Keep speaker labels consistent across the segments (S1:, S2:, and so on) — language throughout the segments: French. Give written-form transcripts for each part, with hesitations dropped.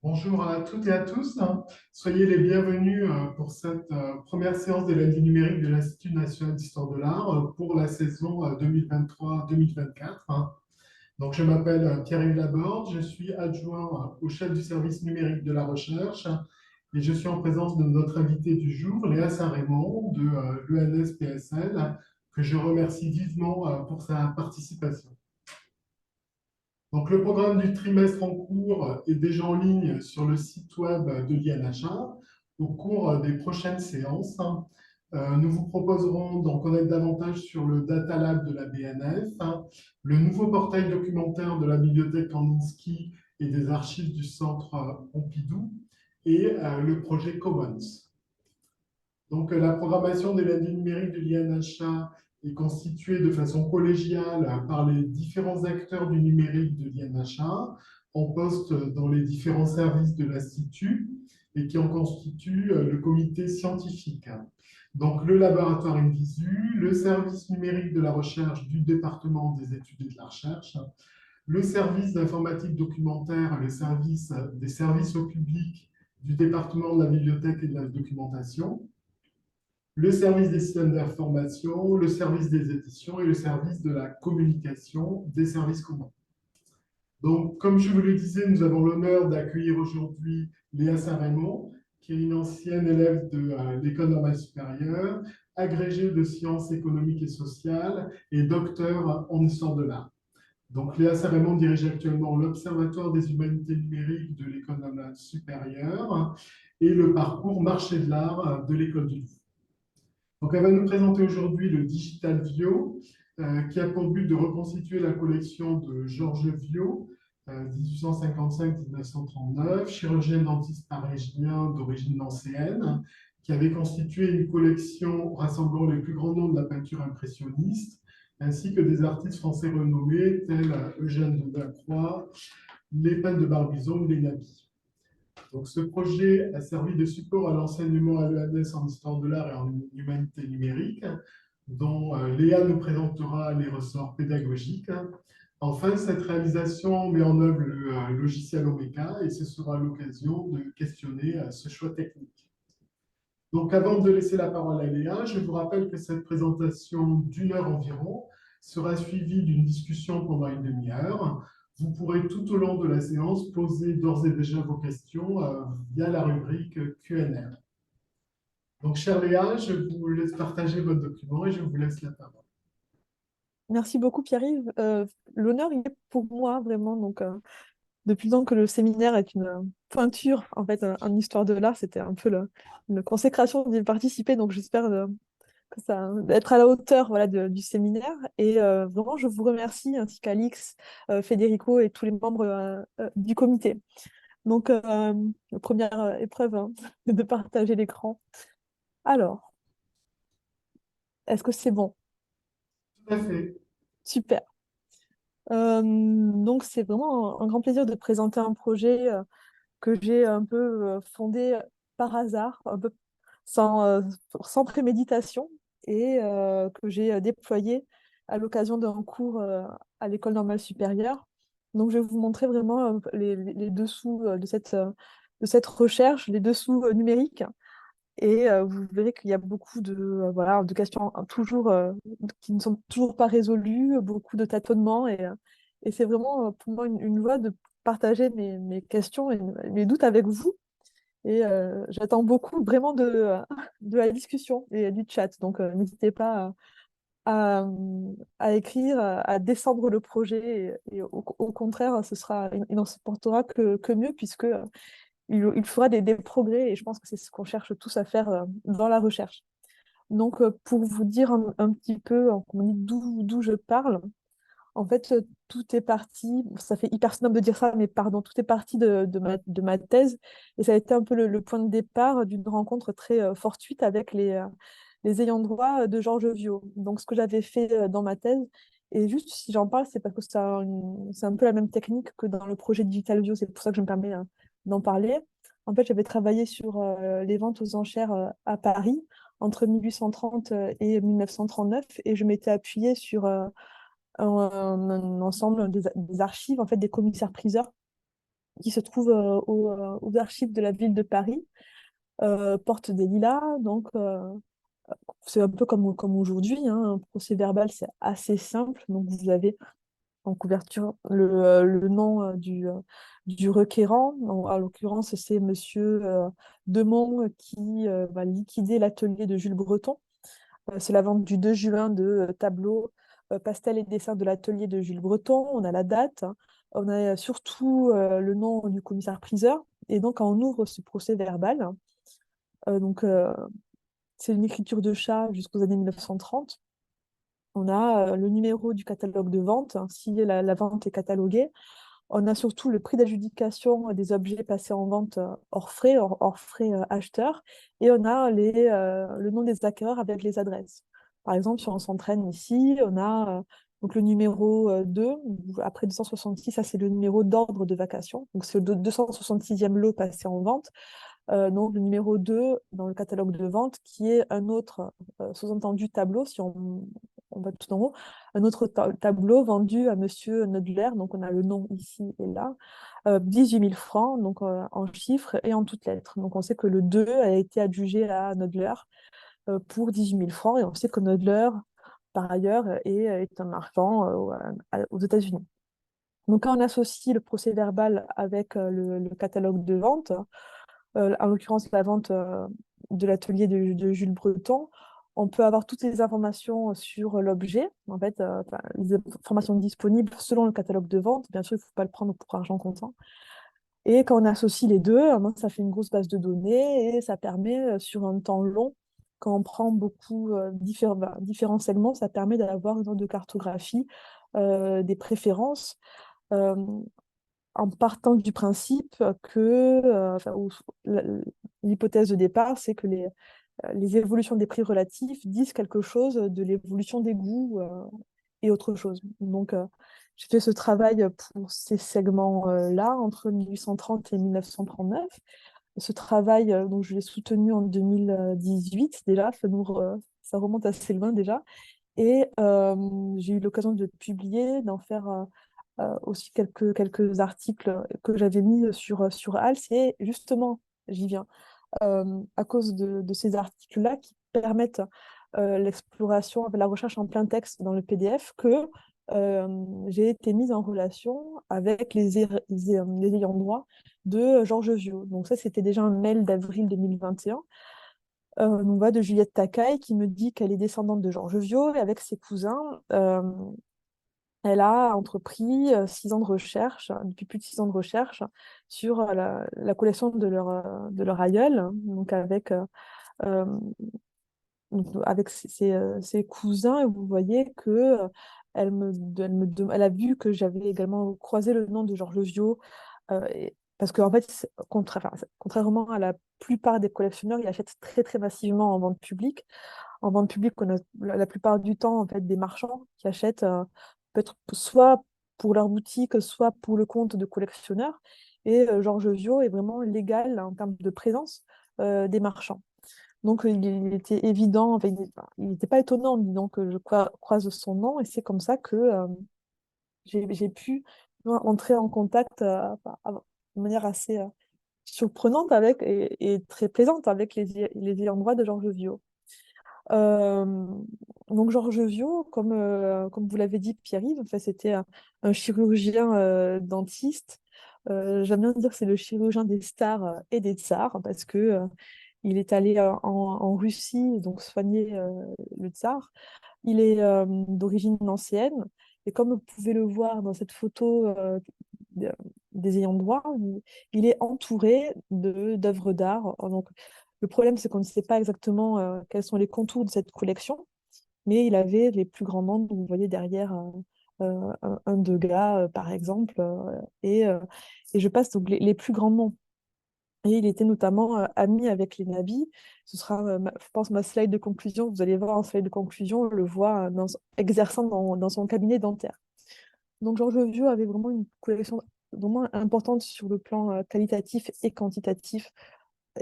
S1: Bonjour à toutes et à tous. Soyez les bienvenus pour cette première séance des lundis numériques de l'Institut national d'histoire de l'art pour la saison 2023-2024. Donc, je m'appelle Pierre-Yves Laborde, je suis adjoint au chef du service numérique de la recherche et je suis en présence de notre invité du jour, Léa Saint-Raymond de l'ENS-PSL, que je remercie vivement pour sa participation. Donc, le programme du trimestre en cours est déjà en ligne sur le site web de l'INHA. Au cours des prochaines séances, nous vous proposerons d'en connaître davantage sur le Data Lab de la BNF, le nouveau portail documentaire de la bibliothèque Kandinsky et des archives du Centre Pompidou et le projet Commons. Donc, la programmation des lundis numériques de l'INHA est constituée de façon collégiale par les différents acteurs du numérique de l'INHA en poste dans les différents services de l'Institut et qui en constituent le comité scientifique. Donc, le laboratoire InVisu, le service numérique de la recherche du département des études et de la recherche, le service d'informatique documentaire, le service des services au public du département de la bibliothèque et de la documentation, le service des systèmes d'information, le service des éditions et le service de la communication des services communs. Donc, comme je vous le disais, nous avons l'honneur d'accueillir aujourd'hui Léa Saint-Raymond, qui est une ancienne élève de l'École normale supérieure, agrégée de sciences économiques et sociales et docteur en histoire de l'art. Donc, Léa Saint-Raymond dirige actuellement l'Observatoire des humanités numériques de l'École normale supérieure et le parcours marché de l'art de l'École du Louvre. Donc, elle va nous présenter aujourd'hui le Digital Vio, qui a pour but de reconstituer la collection de Georges Viau, 1855-1939, chirurgien dentiste parisien d'origine nancéenne, qui avait constitué une collection rassemblant les plus grands noms de la peinture impressionniste, ainsi que des artistes français renommés tels Eugène de Delacroix, les peintres de Barbizon ou les Nabis. Donc, ce projet a servi de support à l'enseignement à l'ENS en histoire de l'art et en humanité numérique, dont Léa nous présentera les ressorts pédagogiques. Enfin, cette réalisation met en œuvre le logiciel Omeka et ce sera l'occasion de questionner ce choix technique. Donc, avant de laisser la parole à Léa, je vous rappelle que cette présentation d'une heure environ sera suivie d'une discussion pendant une demi-heure. Vous pourrez tout au long de la séance poser d'ores et déjà vos questions via la rubrique Q&A. Donc, chère Léa, je vous laisse partager votre document et je vous laisse la parole.
S2: Merci beaucoup, Pierre-Yves. L'honneur, il est pour moi, vraiment. Donc, depuis le temps que le séminaire est une pointure, en fait, en histoire de l'art, c'était un peu une consécration d'y participer. Donc, j'espère que ça d'être à la hauteur, voilà, du séminaire. Et vraiment, je vous remercie, ainsi qu'Alix, Federico et tous les membres du comité. Donc, la première épreuve, hein, de partager l'écran. Alors, est-ce que c'est bon?
S1: Tout à fait.
S2: Super. Donc, c'est vraiment un grand plaisir de présenter un projet que j'ai un peu fondé par hasard, un peu sans, sans préméditation, et que j'ai déployé à l'occasion d'un cours à l'École normale supérieure. Donc, je vais vous montrer vraiment les dessous de cette recherche, les dessous numériques. Et vous verrez qu'il y a beaucoup voilà, de questions toujours, qui ne sont toujours pas résolues, beaucoup de tâtonnements. Et c'est vraiment pour moi une joie de partager mes questions et mes doutes avec vous. Et j'attends beaucoup vraiment de la discussion et du chat. Donc n'hésitez pas à écrire, à descendre le projet. Et au contraire, il n'en se portera que mieux puisque il fera des progrès et je pense que c'est ce qu'on cherche tous à faire dans la recherche. Donc, pour vous dire un petit peu d'où je parle, en fait, tout est parti, ça fait hyper snob de dire ça, mais pardon, tout est parti de ma thèse et ça a été un peu le point de départ d'une rencontre très fortuite avec les ayants droit de Georges Viau. Donc, ce que j'avais fait dans ma thèse, et juste si j'en parle, c'est parce que c'est un peu la même technique que dans le projet Digital View, c'est pour ça que je me permets d'en parler. En fait, j'avais travaillé sur les ventes aux enchères à Paris entre 1830 et 1939 et je m'étais appuyée sur un ensemble des archives en fait, des commissaires-priseurs qui se trouve aux archives de la ville de Paris, porte des Lilas. Donc, c'est un peu comme aujourd'hui, hein, un procès-verbal, c'est assez simple. Donc, vous avez en couverture le nom du requérant. En l'occurrence, c'est Monsieur Demont qui va liquider l'atelier de Jules Breton. C'est la vente du 2 juin de tableaux, pastels et dessins de l'atelier de Jules Breton. On a la date, hein. On a surtout le nom du commissaire-priseur. Et donc, quand on ouvre ce procès-verbal, donc c'est une écriture de chat jusqu'aux années 1930. On a le numéro du catalogue de vente, hein, si la vente est cataloguée. On a surtout le prix d'adjudication des objets passés en vente hors frais acheteurs. Et on a le nom des acquéreurs avec les adresses. Par exemple, si on s'entraîne ici, on a donc le numéro 2, après 266, ça c'est le numéro d'ordre de vacation. Donc c'est le 266e lot passé en vente. Donc le numéro 2 dans le catalogue de vente, qui est un autre sous-entendu tableau, si on va tout en haut, un autre tableau vendu à Monsieur Nodler, donc on a le nom ici et là, 18 000 francs, donc en chiffres et en toutes lettres. Donc on sait que le 2 a été adjugé à Nodler pour 18 000 francs, et on sait que Nodler, par ailleurs, est un marchand aux États-Unis. Donc quand on associe le procès-verbal avec le catalogue de vente, en l'occurrence la vente de l'atelier de Jules Breton, on peut avoir toutes les informations sur l'objet, en fait, les informations disponibles selon le catalogue de vente. Bien sûr, il ne faut pas le prendre pour argent comptant. Et quand on associe les deux, ça fait une grosse base de données et ça permet, sur un temps long, quand on prend beaucoup différents segments, ça permet d'avoir une sorte de cartographie des préférences. euh, en partant du principe que l'hypothèse de départ, c'est que les évolutions des prix relatifs disent quelque chose de l'évolution des goûts et autre chose. Donc, j'ai fait ce travail pour ces segments-là, entre 1830 et 1939. Ce travail, donc, je l'ai soutenu en 2018 déjà, ça remonte assez loin déjà. Et j'ai eu l'occasion de publier, d'en faire aussi quelques articles que j'avais mis sur Hals. Et justement, j'y viens, à cause de ces articles-là qui permettent l'exploration, la recherche en plein texte dans le PDF, que j'ai été mise en relation avec les ayants droit de Georges Viau. Donc ça, c'était déjà un mail d'avril 2021. On voit de Juliette Takai qui me dit qu'elle est descendante de Georges Viau et avec ses cousins, elle a entrepris 6 ans de recherche, depuis plus de 6 ans de recherche, sur la collection de leur aïeul, donc euh, avec ses cousins. Et vous voyez que elle a vu que j'avais également croisé le nom de Georges Viau, parce qu'en fait, contrairement à la plupart des collectionneurs, ils achètent très très massivement en vente publique. En vente publique, on a la plupart du temps en fait des marchands qui achètent peut-être soit pour leur boutique, soit pour le compte de collectionneurs. Et Georges Viau est vraiment légal en termes de présence des marchands. Donc il était évident, enfin, il n'était pas étonnant en me disant que je croise son nom, et c'est comme ça que j'ai pu entrer en contact de manière assez surprenante et très plaisante avec les ayants droit de Georges Viau. Euh, donc Georges Viau, comme vous l'avez dit, Pierre-Yves, en fait, c'était un chirurgien dentiste. J'aime bien dire que c'est le chirurgien des stars et des tsars, parce que il est allé en Russie, donc soigner le tsar. Il est d'origine ancienne, et comme vous pouvez le voir dans cette photo de- des ayants droit, il est entouré d'œuvres d'art. Donc, le problème, c'est qu'on ne sait pas exactement quels sont les contours de cette collection, mais il avait les plus grands noms. Vous voyez derrière un Degas, par exemple, et je passe donc les plus grands noms. Et il était notamment ami avec les nabis. Ce sera, je pense, ma slide de conclusion. Vous allez voir en slide de conclusion, on le voit exerçant dans son cabinet dentaire. Donc Georges Vieux avait vraiment une collection vraiment importante sur le plan qualitatif et quantitatif.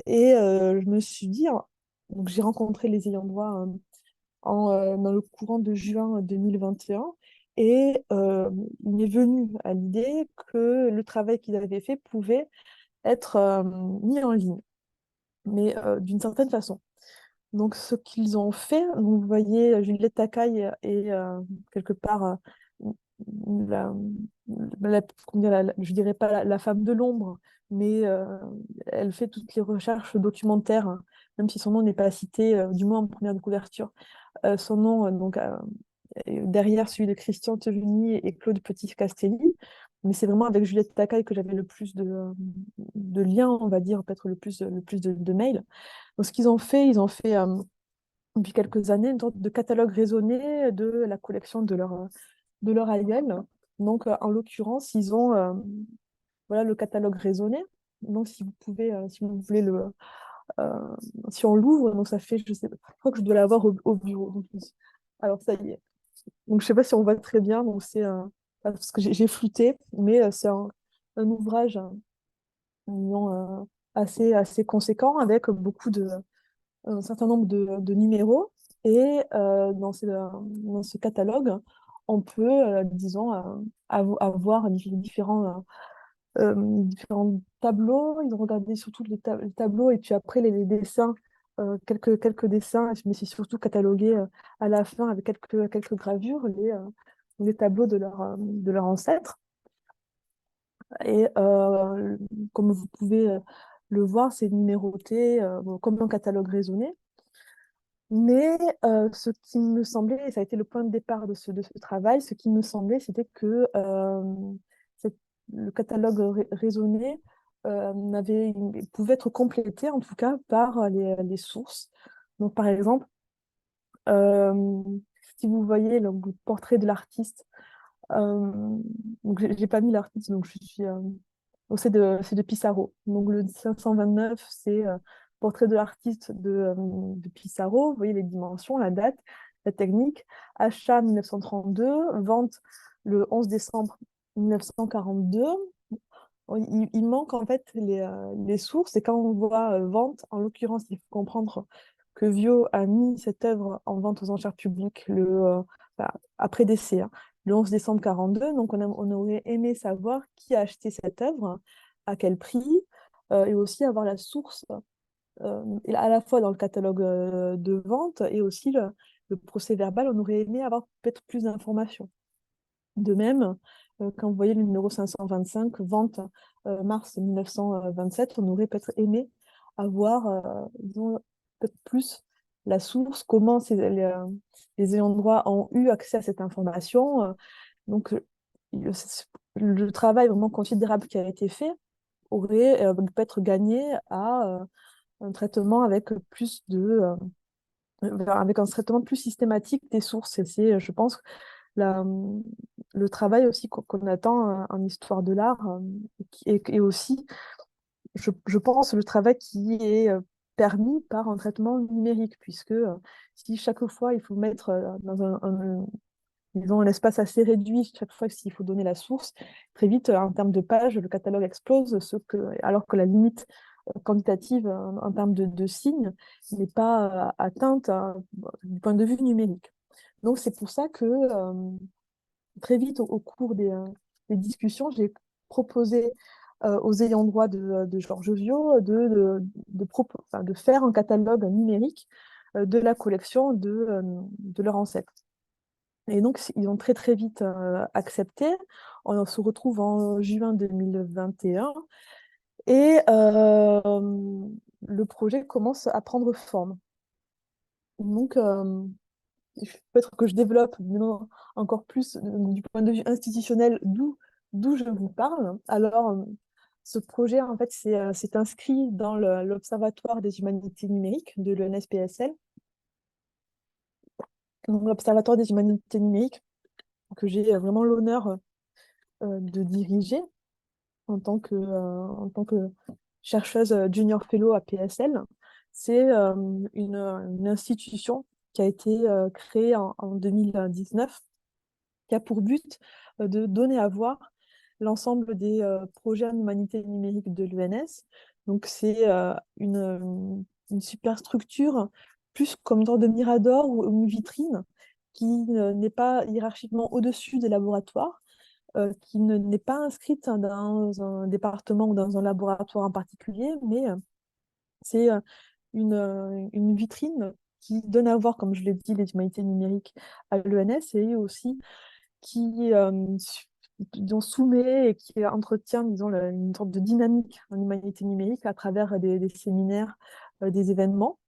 S2: Et je me suis dit, hein, donc j'ai rencontré les ayants droit dans le courant de juin 2021. Et il m'est venu à l'idée que le travail qu'ils avaient fait pouvait être mis en ligne, mais d'une certaine façon. Donc, ce qu'ils ont fait, vous voyez, Juliette Takai est quelque part, la, comment dire, je dirais pas la femme de l'ombre, mais elle fait toutes les recherches documentaires, hein, même si son nom n'est pas cité, du moins en première de couverture. Son nom, derrière celui de Christian Teveny et Claude Petit-Castelli. Mais c'est vraiment avec Juliette Takai que j'avais le plus de liens, on va dire, peut-être le plus de mails. Donc, ce qu'ils ont fait, depuis quelques années, une sorte de catalogue raisonné de la collection de leur aïeul. Donc, en l'occurrence, ils ont voilà, le catalogue raisonné. Donc, si vous pouvez, si vous voulez euh, si on l'ouvre, donc ça fait, je sais pas, je crois que je dois l'avoir au bureau. Donc, alors, ça y est. Donc, je sais pas si on voit très bien. Donc, c'est parce que j'ai flouté, mais c'est un ouvrage disons, assez conséquent avec un certain nombre de numéros. Et dans ce catalogue, on peut, disons, avoir différents tableaux. Ils ont regardé surtout les tableaux et puis après les dessins, quelques dessins, mais c'est surtout catalogué à la fin avec quelques gravures, les tableaux de leurs ancêtres. Et comme vous pouvez le voir, c'est numéroté bon, comme un catalogue raisonné. Mais ce qui me semblait, et ça a été le point de départ de ce travail, ce qui me semblait, c'était que cette- le catalogue raisonné pouvait être complété, en tout cas, par les sources. Donc, par exemple, euh, si vous voyez le portrait de l'artiste, donc j'ai pas mis l'artiste, donc je suis donc, c'est de Pissarro. Donc le 529, c'est portrait de l'artiste de Pissarro. Vous voyez les dimensions, la date, la technique. Achat 1932, vente le 11 décembre 1942. Il manque en fait les sources. Et quand on voit vente, en l'occurrence, il faut comprendre que Vio a mis cette œuvre en vente aux enchères publiques bah, après décès, hein, le 11 décembre 42. Donc on aurait aimé savoir qui a acheté cette œuvre, à quel prix, et aussi avoir la source et à la fois dans le catalogue de vente et aussi le procès verbal. On aurait aimé avoir peut-être plus d'informations. De même, quand vous voyez le numéro 525, vente mars 1927, on aurait peut-être aimé avoir disons, peut-être plus la source, comment les ayants droit ont eu accès à cette information. Donc, le, le travail vraiment considérable qui a été fait aurait peut être gagné à un traitement avec avec un traitement plus systématique des sources. Et c'est, je pense, la, le travail aussi qu'on attend en histoire de l'art et aussi, je pense, le travail qui est permis par un traitement numérique, puisque si chaque fois il faut mettre dans disons, un espace assez réduit, chaque fois s'il faut donner la source, très vite, en termes de pages, le catalogue explose, alors que la limite quantitative en termes de signes n'est pas atteinte du point de vue numérique. Donc c'est pour ça que très vite au cours des discussions, j'ai proposé aux ayants droit de Georges Viau enfin, de faire un catalogue numérique de la collection de leur ancêtre. Et donc, ils ont très vite accepté. On se retrouve en juin 2021 et le projet commence à prendre forme. Donc, peut-être que je développe maintenant encore plus du point de vue institutionnel d'où je vous parle. Alors, ce projet, en fait, c'est inscrit dans l'Observatoire des humanités numériques de l'ENSPSL. Donc, l'Observatoire des humanités numériques que j'ai vraiment l'honneur de diriger en tant que chercheuse junior fellow à PSL. C'est une institution qui a été créée en 2019, qui a pour but de donner à voir l'ensemble des projets en humanité numérique de l'UNS. Donc c'est une super structure, plus comme une sorte de mirador ou une vitrine, qui n'est pas hiérarchiquement au-dessus des laboratoires, qui n'est pas inscrite dans un département ou dans un laboratoire en particulier, mais c'est une vitrine qui donne à voir, comme je l'ai dit, les humanités numériques à l'ENS et aussi qui dont soumet et qui entretient, disons, une sorte de dynamique en humanité numérique à travers des séminaires, des événements.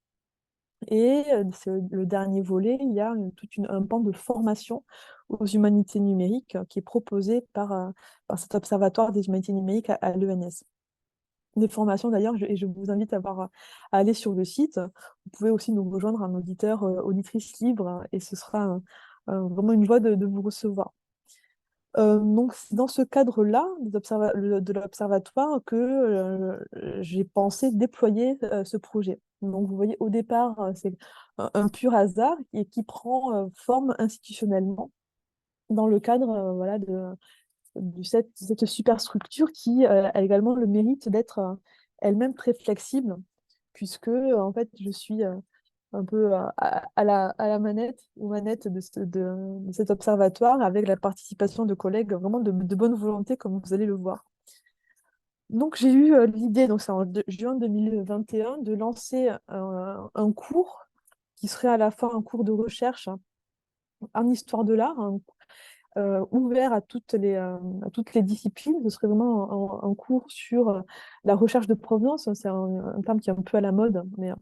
S2: Et le dernier volet, il y a un pan de formation aux humanités numériques qui est proposé par cet observatoire des humanités numériques à l'ENS. Des formations d'ailleurs, et je vous invite à aller sur le site. Vous pouvez aussi nous rejoindre en auditeur, auditrice libre, et ce sera vraiment une joie de vous recevoir. Donc, c'est dans ce cadre-là de l'observatoire que j'ai pensé déployer ce projet. Donc, vous voyez, au départ, c'est un pur hasard et qui prend forme institutionnellement dans le cadre voilà, cette superstructure qui a également le mérite d'être elle-même très flexible, puisque en fait, je suis un peu à la manette, aux manettes de cet observatoire, avec la participation de collègues vraiment de bonne volonté, comme vous allez le voir. Donc j'ai eu l'idée, donc c'est en juin 2021, de lancer un cours qui serait à la fois un cours de recherche en histoire de l'art, ouvert à toutes les disciplines. Ce serait vraiment un cours sur la recherche de provenance. C'est un terme qui est un peu à la mode, mais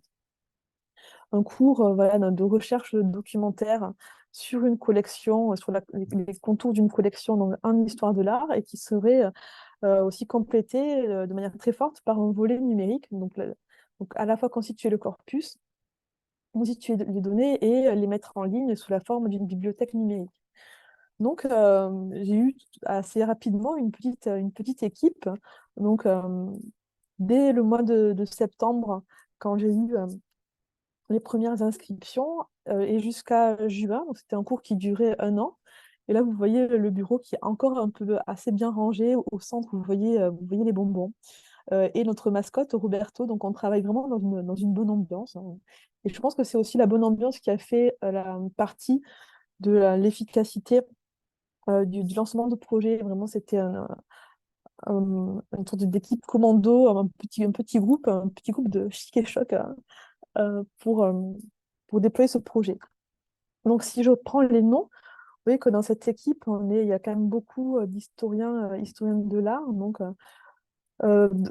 S2: un cours voilà, de recherche documentaire sur une collection, sur les contours d'une collection donc, en histoire de l'art, et qui serait aussi complété de manière très forte par un volet numérique, donc à la fois constituer le corpus, constituer les données et les mettre en ligne sous la forme d'une bibliothèque numérique. Donc, j'ai eu assez rapidement une petite équipe. Donc, dès le mois de septembre, quand j'ai eu les premières inscriptions, et jusqu'à juin, donc c'était un cours qui durait 1 an. Et là, vous voyez le bureau qui est encore un peu assez bien rangé. Au centre, vous voyez les bonbons. Et notre mascotte, Roberto. Donc, on travaille vraiment dans une bonne ambiance, hein. Et je pense que c'est aussi la bonne ambiance qui a fait la partie de l'efficacité du lancement de projet. Vraiment, c'était une sorte d'équipe commando, un petit groupe de chic et choc euh, pour, euh, pour déployer ce projet. Donc, si je prends les noms, vous voyez que dans cette équipe, il y a quand même beaucoup d'historiens, historiens de l'art. Donc,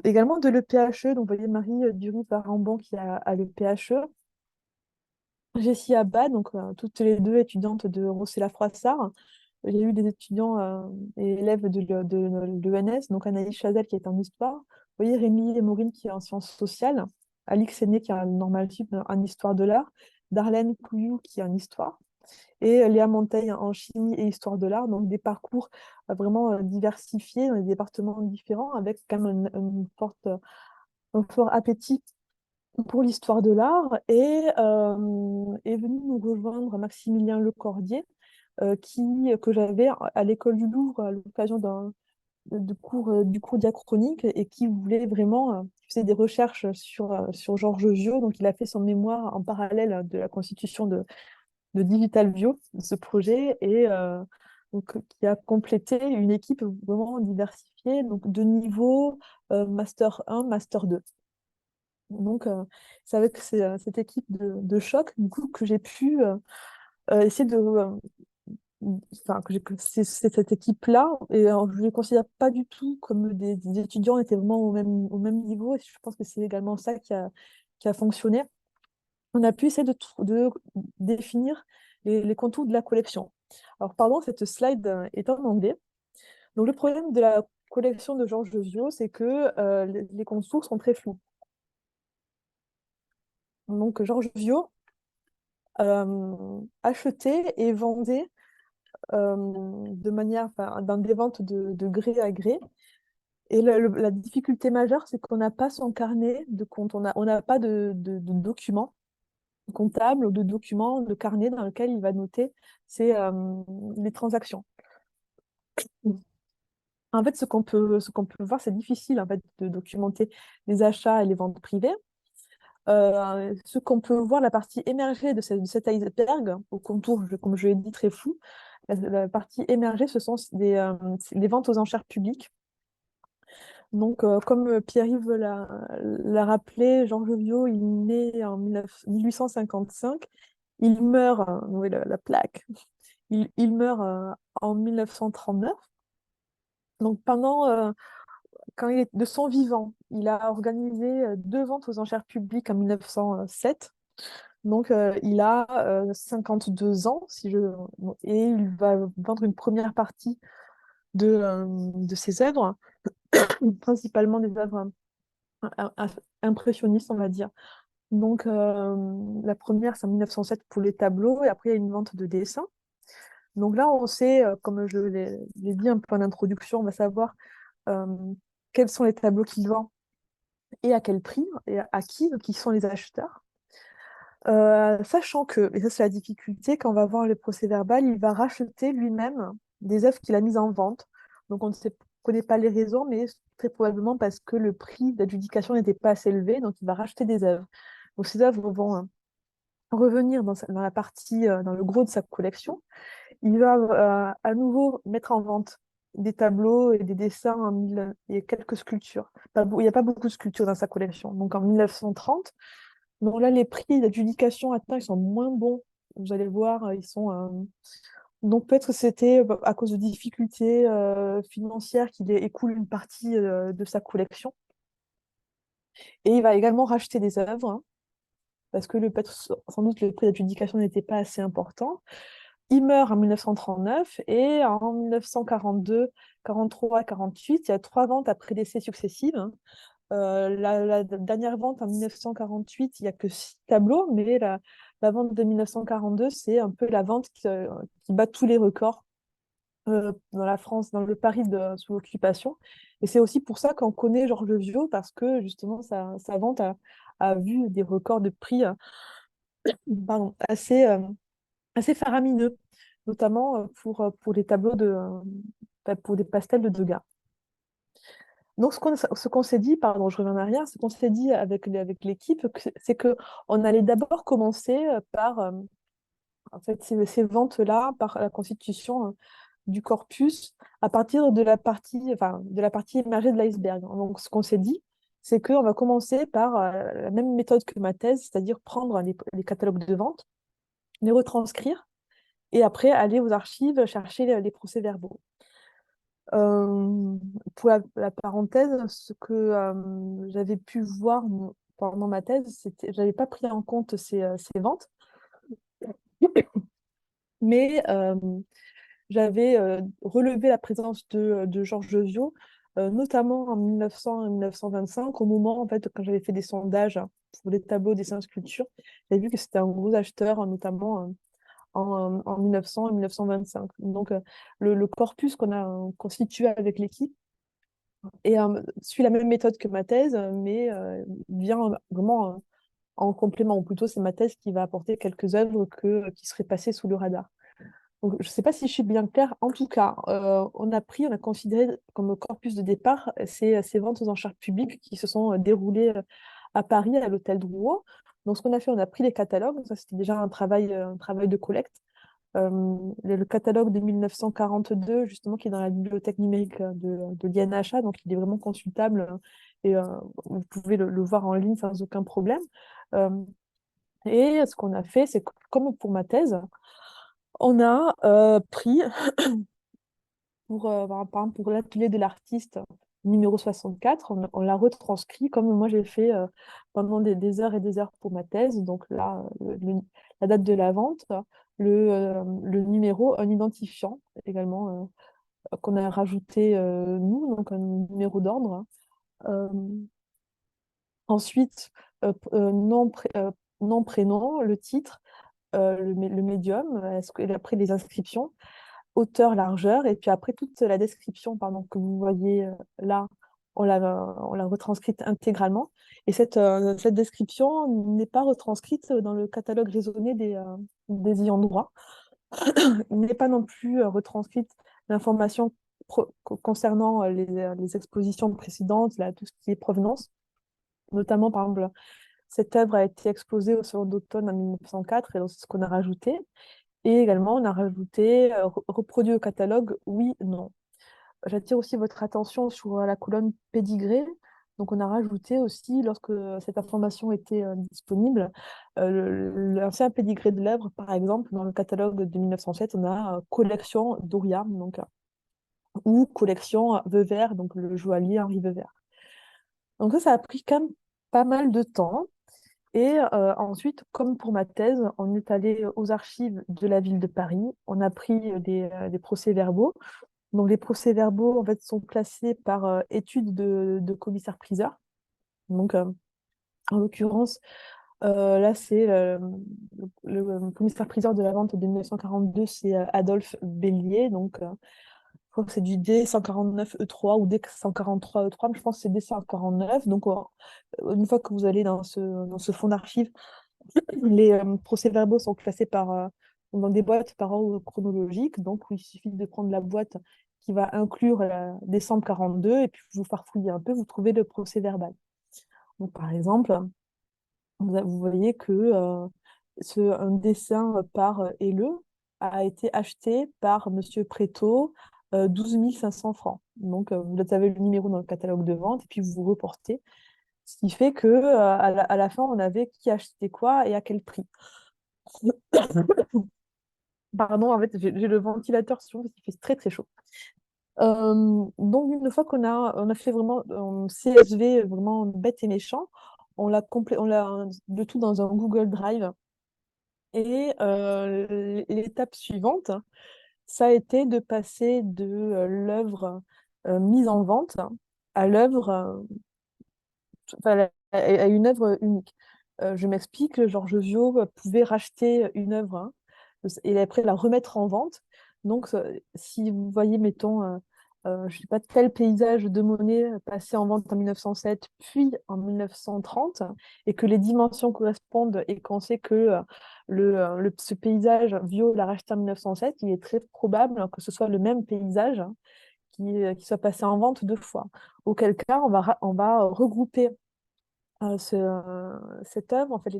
S2: également de l'EPHE. Donc, vous voyez Marie Dury-Parambon qui est à l'EPHE. Jessie Abad, donc toutes les deux étudiantes de Rossella-Froissart. Il y a eu des étudiants et élèves de l'ENS, donc Anaïs Chazelle qui est en histoire. Vous voyez Rémi et Maureen qui est en sciences sociales. Alix Séné qui est en normal sup en histoire de l'art. Darlène Couillou qui est en histoire. Et Léa Monteil en chimie et histoire de l'art. Donc des parcours vraiment diversifiés dans des départements différents avec quand même un fort appétit pour l'histoire de l'art. Et est venu nous rejoindre Maximilien Lecordier, que j'avais à l'école du Louvre à l'occasion du cours diachronique, et qui voulait vraiment, il faisait des recherches sur Georges Viau, donc il a fait son mémoire en parallèle de la constitution de Digital Bio, de ce projet, et donc, qui a complété une équipe vraiment diversifiée, donc de niveau Master 1, Master 2. Donc, c'est avec cette équipe de choc, du coup, que j'ai pu essayer que c'est cette équipe-là, et je ne les considère pas du tout comme des étudiants étaient vraiment au même niveau, et je pense que c'est également ça qui a fonctionné. On a pu essayer de définir les contours de la collection. Alors, pardon, cette slide est en anglais. Donc, le problème de la collection de Georges Viau, c'est que les contours sont très flous. Donc, Georges Viau achetait et vendait dans des ventes de gré à gré. Et la difficulté majeure, c'est qu'on n'a pas son carnet de compte, on n'a pas de documents comptables ou de documents, de carnet dans lequel il va noter les transactions. En fait, ce qu'on peut voir, c'est difficile en fait, de documenter les achats et les ventes privées. Ce qu'on peut voir, la partie émergée de cet iceberg, au contour, comme je l'ai dit, très flou, la partie émergée, ce sont les ventes aux enchères publiques. Donc, comme Pierre-Yves l'a rappelé, Georges Viau, il naît en 1855, il meurt, oui, la plaque, il meurt en 1939. Donc, quand il est de son vivant, il a organisé deux ventes aux enchères publiques en 1907. Donc, il a 52 ans, et il va vendre une première partie de ses œuvres, principalement des œuvres impressionnistes, on va dire. Donc, la première, c'est en 1907 pour les tableaux, et après, il y a une vente de dessins. Donc là, on sait, comme je l'ai dit un peu en introduction, on va savoir euh, quels sont les tableaux qu'il vend et à quel prix, et à qui sont les acheteurs. Sachant que, et ça c'est la difficulté, quand on va voir le procès-verbal, il va racheter lui-même des œuvres qu'il a mises en vente. Donc on ne connaît pas les raisons, mais très probablement parce que le prix d'adjudication n'était pas assez élevé, donc il va racheter des œuvres. Donc ces œuvres vont revenir dans la partie, dans le gros de sa collection. Il va à nouveau mettre en vente des tableaux et des dessins et quelques sculptures. Il n'y a pas beaucoup de sculptures dans sa collection. Donc en 1930, donc là, les prix d'adjudication atteints, ils sont moins bons. Vous allez voir, ils sont. Donc peut-être que c'était à cause de difficultés financières qu'il écoule une partie de sa collection. Et il va également racheter des œuvres, hein, parce que peut-être sans doute le prix d'adjudication n'était pas assez important. Il meurt en 1939 et en 1942, 43 et 48, il y a trois ventes après décès successives, hein. La dernière vente en 1948, il n'y a que 6 tableaux, mais la vente de 1942, c'est un peu la vente qui bat tous les records dans la France, dans le Paris sous l'occupation. Et c'est aussi pour ça qu'on connaît Georges Viau, parce que justement, sa vente a vu des records de prix pardon, assez faramineux, notamment pour les tableaux pour des pastels de Degas. Donc, ce qu'on s'est dit, pardon, je reviens en arrière, ce qu'on s'est dit avec l'équipe, c'est que on allait d'abord commencer par en fait, ces ventes-là, par la constitution du corpus à partir de la partie émergée de l'iceberg. Donc, ce qu'on s'est dit, c'est qu'on va commencer par la même méthode que ma thèse, c'est-à-dire prendre les catalogues de vente, les retranscrire, et après aller aux archives chercher les procès-verbaux. Euh, pour la parenthèse, ce que j'avais pu voir pendant ma thèse, j'avais pas pris en compte ces ventes, mais j'avais relevé la présence de Georges Viau, notamment en 1900 et 1925, au moment, en fait, quand j'avais fait des sondages pour les tableaux, dessins, sculptures, j'avais vu que c'était un gros acheteur, notamment en 1900 et 1925. Donc, le corpus qu'on a constitué avec l'équipe suit la même méthode que ma thèse, mais vient vraiment en complément, ou plutôt c'est ma thèse qui va apporter quelques œuvres qui seraient passées sous le radar. Donc, je ne sais pas si je suis bien claire. En tout cas, on a considéré comme corpus de départ ces ventes aux enchères publiques qui se sont déroulées à Paris, à l'hôtel Drouot. Donc, ce qu'on a fait, on a pris les catalogues. Ça, c'était déjà un travail de collecte. Le catalogue de 1942, justement, qui est dans la bibliothèque numérique de l'INHA, donc il est vraiment consultable, hein, et vous pouvez le voir en ligne sans aucun problème. Euh, et ce qu'on a fait, c'est que, comme pour ma thèse, on a pris, par exemple, pour l'atelier de l'artiste numéro 64, on l'a retranscrit comme moi j'ai fait pendant des heures et des heures pour ma thèse. Donc là, la date de la vente, le numéro, un identifiant également qu'on a rajouté nous, donc un numéro d'ordre, hein. Euh, Ensuite, nom, prénom, le titre, le médium, et après les inscriptions, hauteur, largeur, et puis après toute la description pardon, que vous voyez là, on l'a retranscrite intégralement. Et cette description n'est pas retranscrite dans le catalogue raisonné des ayants droit. Il n'est pas non plus retranscrite l'information concernant les expositions précédentes, là, tout ce qui est provenance, notamment par exemple Cette œuvre a été exposée au Salon d'automne en 1904 et donc c'est ce qu'on a rajouté. Et également, on a rajouté reproduit au catalogue, oui, non. J'attire aussi votre attention sur la colonne pédigré. Donc, on a rajouté aussi, lorsque cette information était disponible, l'ancien pédigré de l'œuvre, par exemple, dans le catalogue de 1907, on a collection Doria, donc, ou collection Veuvert, donc le joaillier Henri Veuvert. Donc, ça a pris quand même pas mal de temps. Et ensuite, comme pour ma thèse, on est allé aux archives de la ville de Paris. On a pris des procès-verbaux. Donc, les procès-verbaux, en fait, sont classés par étude de commissaire-priseur. Donc, en l'occurrence, là, c'est le commissaire-priseur de la vente de 1942, c'est Adolphe Bélier. Donc, je crois que c'est du D149E3 ou D143E3, mais je pense que c'est D149. Donc, une fois que vous allez dans ce fonds d'archives, les procès-verbaux sont classés dans des boîtes par ordre chronologique. Donc, il suffit de prendre la boîte qui va inclure décembre 42 et puis vous farfouillez un peu, vous trouvez le procès-verbal. Donc, par exemple, vous voyez que un dessin par Helleux a été acheté par Monsieur Prétot 12 500 francs. Donc, vous avez le numéro dans le catalogue de vente et puis vous reportez. Ce qui fait que à la fin, on avait qui achetait quoi et à quel prix. Pardon, en fait, j'ai le ventilateur sur parce qu'il fait très très chaud. Donc, une fois qu'on a fait vraiment un CSV vraiment bête et méchant, on l'a le tout dans un Google Drive. Et l'étape suivante, ça a été de passer de l'œuvre mise en vente à l'œuvre enfin, à une œuvre unique. Je m'explique, Georges Viau pouvait racheter une œuvre et après la remettre en vente. Donc, si vous voyez, mettons, je sais pas, tel paysage de Monet passé en vente en 1907, puis en 1930, et que les dimensions correspondent et qu'on sait que ce paysage, Viau l'a racheté en 1907, il est très probable que ce soit le même paysage qui soit passé en vente deux fois. Auquel cas, on va regrouper cette œuvre, en fait,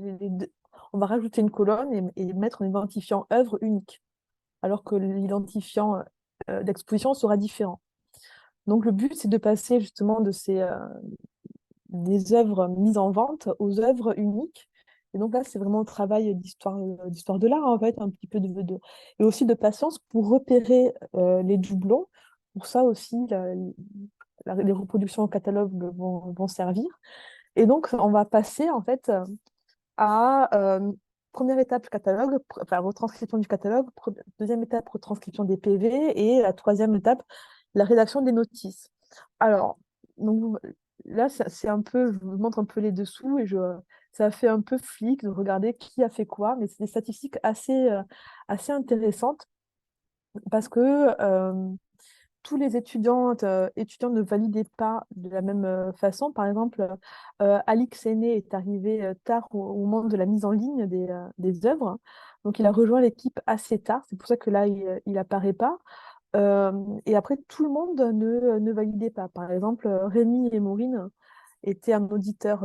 S2: on va rajouter une colonne et mettre un identifiant œuvre unique, alors que l'identifiant d'exposition sera différent. Donc le but, c'est de passer justement des œuvres mises en vente aux œuvres uniques. Et donc là, c'est vraiment un travail d'histoire de l'art, en fait, un petit peu et aussi de patience pour repérer les doublons. Pour ça aussi, les reproductions au catalogue vont servir. Et donc, on va passer en fait à première étape catalogue, enfin retranscription du catalogue, deuxième étape retranscription des PV et la troisième étape la rédaction des notices. Alors, donc, là, c'est un peu, je vous montre un peu les dessous et ça fait un peu flic de regarder qui a fait quoi, mais c'est des statistiques assez intéressantes parce que tous les étudiants ne validaient pas de la même façon. Par exemple, Alix Aîné est arrivé tard au moment de la mise en ligne des œuvres. Donc, il a rejoint l'équipe assez tard. C'est pour ça que là, il apparaît pas. Euh, et après, tout le monde ne validait pas. Par exemple, Rémi et Maureen étaient un auditeur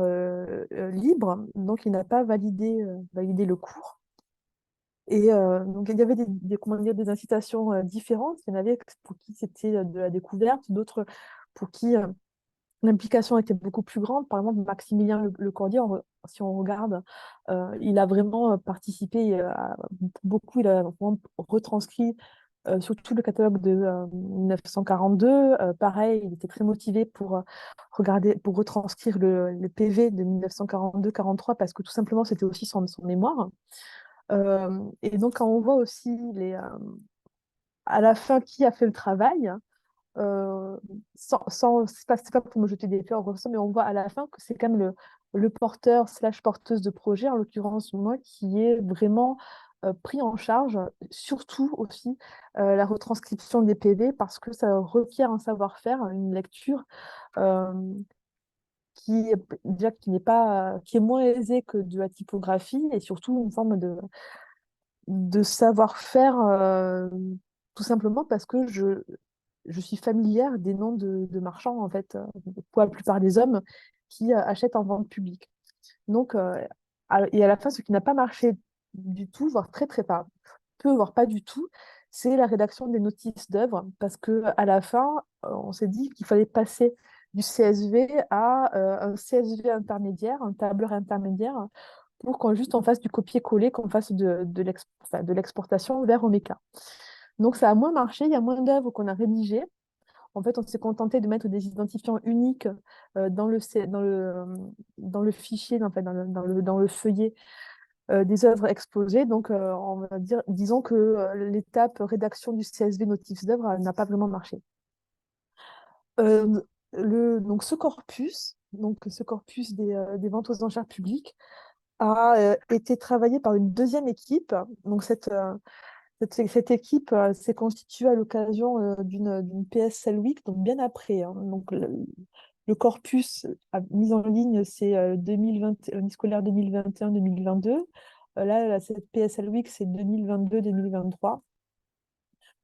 S2: libre, donc il n'a pas validé le cours. Et donc, il y avait comment dire, des incitations différentes. Il y en avait pour qui c'était de la découverte, d'autres pour qui l'implication était beaucoup plus grande. Par exemple, Maximilien Lecordier, si on regarde, il a vraiment participé à beaucoup, il a vraiment retranscrit surtout le catalogue de 1942. Pareil, il était très motivé pour retranscrire le PV de 1942-43 parce que tout simplement, c'était aussi son mémoire. Et donc, quand on voit aussi à la fin qui a fait le travail, c'est pas pour me jeter des fleurs, mais on voit à la fin que c'est quand même le porteur slash porteuse de projet, en l'occurrence moi, qui est vraiment pris en charge, surtout aussi la retranscription des PV, parce que ça requiert un savoir-faire, une lecture euh, déjà qui est moins aisée que de la typographie, et surtout une forme de savoir-faire, tout simplement parce que je suis familière des noms de marchands, en fait, pour la plupart des hommes qui achètent en vente publique. Donc, et à la fin, ce qui n'a pas marché du tout, voire très très pas, peu, voire pas du tout, c'est la rédaction des notices d'œuvre, parce que à la fin, on s'est dit qu'il fallait passer du CSV à un CSV intermédiaire, un tableur intermédiaire, pour qu'on juste on fasse du copier-coller, qu'on fasse de l'exportation vers Omeka. Donc ça a moins marché, il y a moins d'œuvres qu'on a rédigées. En fait, on s'est contenté de mettre des identifiants uniques dans dans le fichier, en fait, dans le feuillet des œuvres exposées. Donc, on va dire, disons que l'étape rédaction du CSV notice d'œuvre n'a pas vraiment marché. Euh, donc, ce corpus des ventes aux enchères publiques a été travaillé par une deuxième équipe. Donc, cette équipe s'est constituée à l'occasion d'une PSL Week, donc bien après, hein. Donc, le corpus mis en ligne, c'est 2020, l'année scolaire 2021-2022. Là, cette PSL Week, c'est 2022-2023,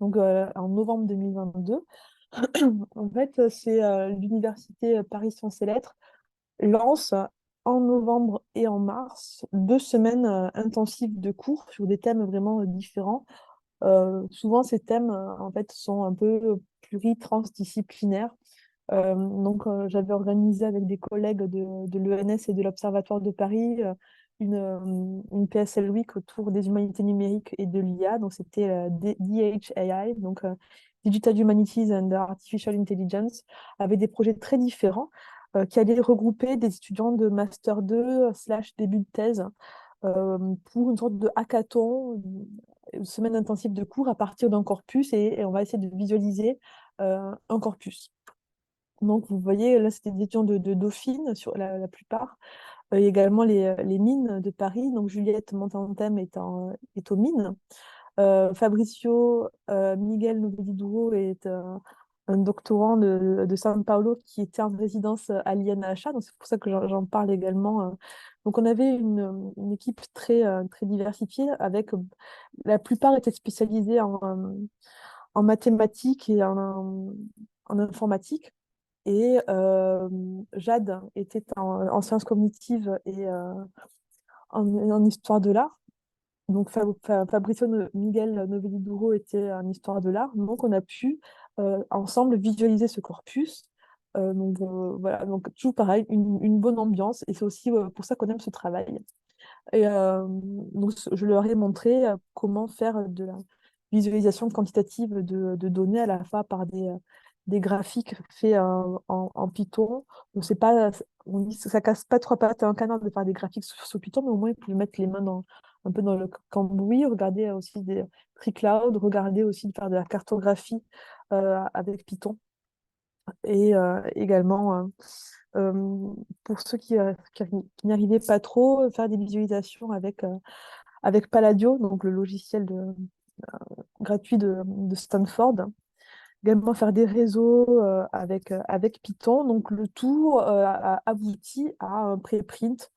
S2: donc en novembre 2022. En fait, c'est l'université Paris Sciences et Lettres lance en novembre et en mars 2 semaines intensives de cours sur des thèmes vraiment différents. Souvent, ces thèmes, en fait, sont un peu pluri-transdisciplinaires. J'avais organisé avec des collègues de l'ENS et de l'Observatoire de Paris une PSL Week autour des humanités numériques et de l'IA. Donc, c'était DHAI, donc Digital Humanities and Artificial Intelligence, avec des projets très différents qui allaient regrouper des étudiants de Master 2 slash début de thèse pour une sorte de hackathon, une semaine intensive de cours à partir d'un corpus et on va essayer de visualiser un corpus. Donc, vous voyez, là, c'était des étudiants de Dauphine, sur la plupart. Et également les mines de Paris. Donc, Juliette Montantem est aux mines. Fabricio Miguel Novelli-Duro est un doctorant de São Paulo qui était en résidence à l'INHA. Donc, c'est pour ça que j'en parle également. Donc, on avait une équipe très diversifiée avec la plupart étaient spécialisés en mathématiques et en informatique. Et Jade était en sciences cognitives et en histoire de l'art. Donc Fabrizio Miguel Novelli Duro était en histoire de l'art. Donc on a pu ensemble visualiser ce corpus. Voilà, donc toujours pareil, une bonne ambiance. Et c'est aussi pour ça qu'on aime ce travail. Et donc, je leur ai montré comment faire de la visualisation quantitative de données à la fois par des graphiques faits en Python. On dit que ça casse pas trois pattes à un canard de faire des graphiques sur Python, mais au moins ils pouvaient mettre les mains un peu dans le cambouis, regarder aussi des free cloud, regarder aussi de faire de la cartographie avec Python. Et également, pour ceux qui n'y arrivaient pas trop, faire des visualisations avec Palladio, donc le logiciel gratuit de Stanford. Également faire des réseaux avec Python. Donc le tout a abouti à un préprint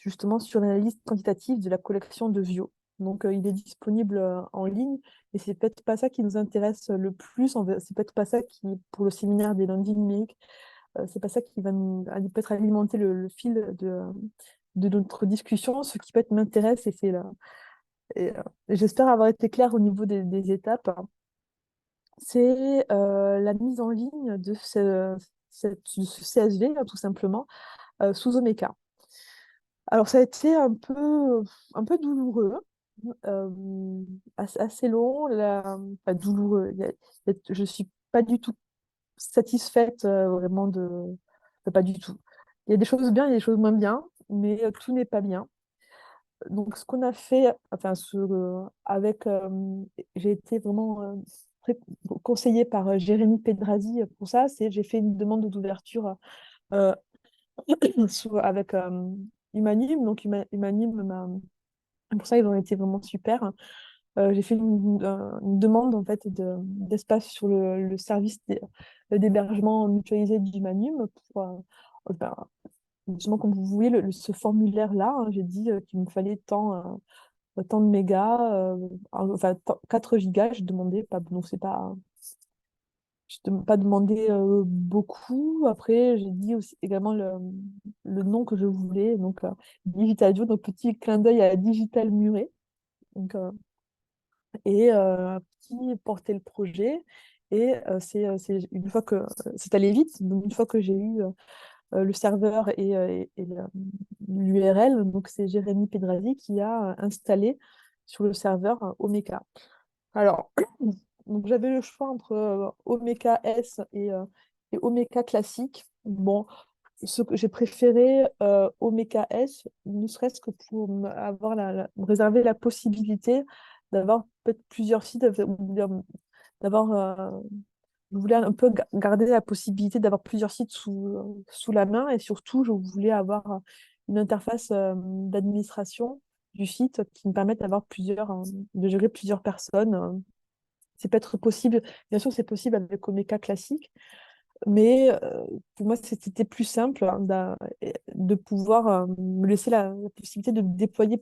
S2: justement sur l'analyse quantitative de la collection de Vio. Donc il est disponible en ligne et c'est peut-être pas ça qui nous intéresse le plus. C'est peut-être pas ça qui, pour le séminaire des lundis numériques, c'est pas ça qui va peut-être alimenter le fil de notre discussion. Ce qui peut-être m'intéresse, et c'est là. Et, j'espère avoir été claire au niveau des étapes. C'est la mise en ligne de de ce CSV, hein, tout simplement, sous Omeka. Alors, ça a été un peu douloureux, assez long, pas douloureux. Je suis pas du tout satisfaite vraiment pas du tout. Il y a des choses bien, il y a des choses moins bien, mais tout n'est pas bien. Donc, ce qu'on a fait, enfin, j'ai été vraiment très conseillée par Jérémy Pedrazi pour ça, j'ai fait une demande d'ouverture euh, avec Humanime. Donc, Humanime, pour ça, ils ont été vraiment super. J'ai fait une demande en fait d'espace sur le service d'hébergement mutualisé d'Humanime pour ben, justement, comme vous voyez, ce formulaire-là, hein, j'ai dit qu'il me fallait tant de mégas, enfin 4 gigas, j'ai demandé, pas, donc c'est pas, je n'ai pas demandé beaucoup. Après, j'ai dit aussi également le nom que je voulais, donc Digital Duo, donc petit clin d'œil à Digital Muret, donc, et qui portait le projet. Et c'est une fois que c'est allé vite, donc une fois que j'ai eu le serveur et l'URL, donc c'est Jérémy Pedrazi qui a installé sur le serveur Omeka. Alors, donc j'avais le choix entre Omeka S et Omeka classique. Bon, ce que j'ai préféré Omeka S, ne serait-ce que pour avoir me réserver la possibilité d'avoir peut-être plusieurs sites, d'avoir je voulais un peu garder la possibilité d'avoir plusieurs sites sous la main, et surtout, je voulais avoir une interface d'administration du site qui me permette de gérer plusieurs personnes. C'est peut-être possible, bien sûr, c'est possible avec Omeka classique, mais pour moi, c'était plus simple hein, de pouvoir me laisser la possibilité de déployer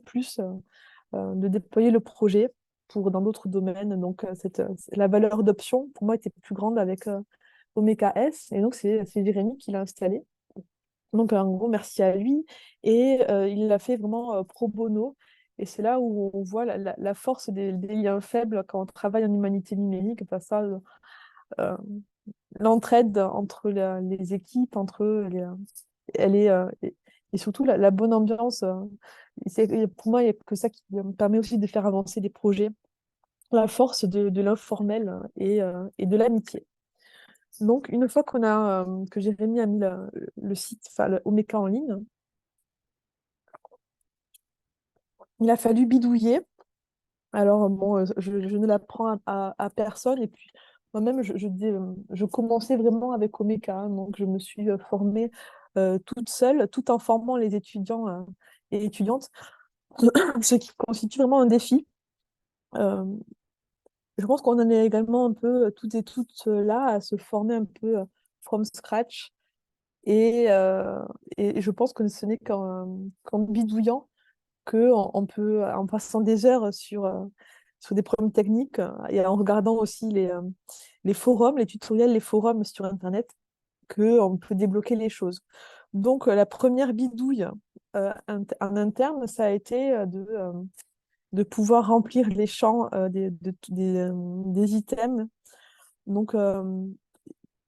S2: de déployer le projet dans d'autres domaines. Donc, la valeur d'option, pour moi, était plus grande avec Omeka S. Et donc, c'est Jérémy qui l'a installé. Donc, un gros merci à lui. Et il l'a fait vraiment pro bono. Et c'est là où on voit la force des liens faibles quand on travaille en humanité numérique. Enfin, ça, euh, l'entraide entre les équipes, elle est, et surtout la bonne ambiance. Pour moi, il n'y a que ça qui me permet aussi de faire avancer des projets, la force de l'informel et de l'amitié. Donc, une fois que Jérémy a mis le site, enfin, le Omeka en ligne, il a fallu bidouiller. Alors, bon, je ne l'apprends à personne. Et puis, moi-même, je commençais vraiment avec Omeka, hein. Donc, je me suis formée toute seule, tout en formant les étudiants et étudiantes, ce qui constitue vraiment un défi. Euh, je pense qu'on en est également un peu toutes et toutes là à se former un peu from scratch. Et, euh, et je pense que ce n'est qu'en bidouillant on peut, en passant des heures sur des problèmes techniques et en regardant aussi les forums, les tutoriels, les forums sur Internet, qu'on peut débloquer les choses. Donc, la première bidouille en interne, ça a été de pouvoir remplir les champs des items. Donc,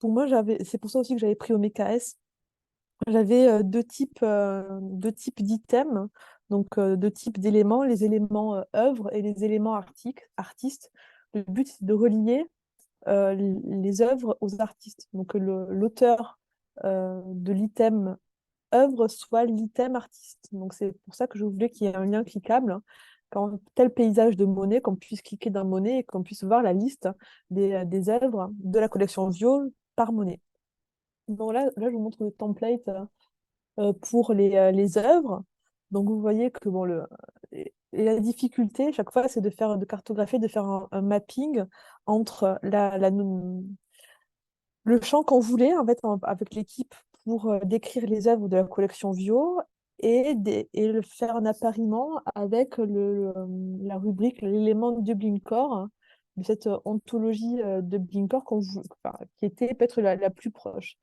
S2: pour moi, c'est pour ça aussi que j'avais pris Omeka S. J'avais deux types d'items, donc deux types d'éléments, les éléments œuvres et les éléments artistes. Le but, c'est de relier les œuvres aux artistes. Donc l'auteur de l'item œuvre soit l'item artiste. Donc c'est pour ça que je voulais qu'il y ait un lien cliquable, hein. Quand tel paysage de Monet, qu'on puisse cliquer dans Monet et qu'on puisse voir la liste des œuvres de la collection Vio par Monet. Donc là, je vous montre le template pour les œuvres. Donc vous voyez que bon, et la difficulté, chaque fois, c'est de cartographier, de faire un mapping entre le champ qu'on voulait en fait, avec l'équipe pour décrire les œuvres de la collection Vio et le faire un appariement avec la rubrique, l'élément de Blinkcore, hein, de cette ontologie de Blinkcore enfin, qui était peut-être la plus proche.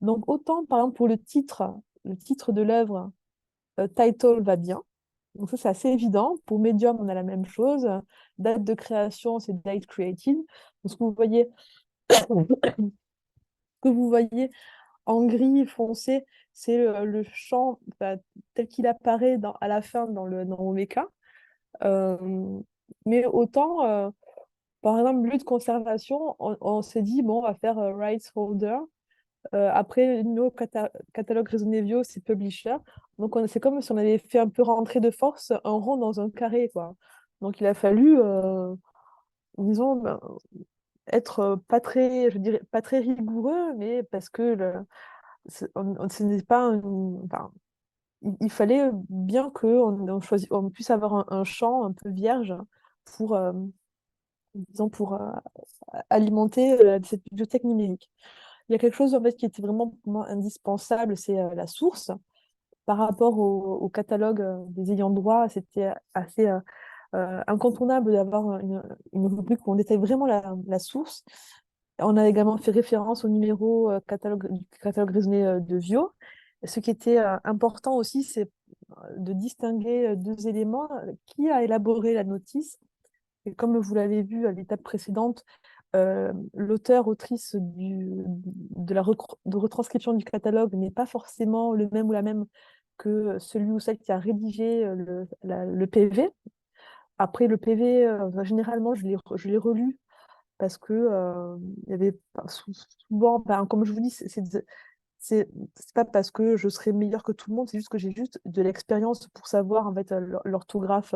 S2: Donc autant, par exemple, pour le titre de l'œuvre, title va bien. Donc ça, c'est assez évident. Pour Medium, on a la même chose. Date de création, c'est date created. Donc, ce que vous voyez en gris foncé, c'est le champ bah, tel qu'il apparaît à la fin dans Omeka. Euh, mais autant, par exemple, lieu de conservation, on s'est dit, bon, on va faire rights holder. Après, nos catalogues raisonnés Vio, c'est publisher. Donc, c'est comme si on avait fait un peu rentrer de force un rond dans un carré, quoi. Donc, il a fallu, disons, ben, être pas très, je dirais, pas très rigoureux, mais parce que ce n'est pas enfin, il fallait bien on puisse avoir un champ un peu vierge pour, disons, pour alimenter cette bibliothèque numérique. Il y a quelque chose en fait qui était vraiment pour moi indispensable, c'est la source. Par rapport au catalogue des ayants droit, c'était assez incontournable d'avoir une rubrique où on détaille vraiment la source. On a également fait référence au numéro du catalogue raisonné de Viau. Ce qui était important aussi, c'est de distinguer deux éléments. Qui a élaboré la notice? Et comme vous l'avez vu à l'étape précédente, l'auteur, autrice de retranscription du catalogue n'est pas forcément le même ou la même que celui ou celle qui a rédigé le PV. Après, le PV, généralement, je l'ai relu parce que il y avait souvent, ben, comme je vous dis, c'est pas parce que je serais meilleure que tout le monde, c'est juste que j'ai juste de l'expérience pour savoir en fait l'orthographe.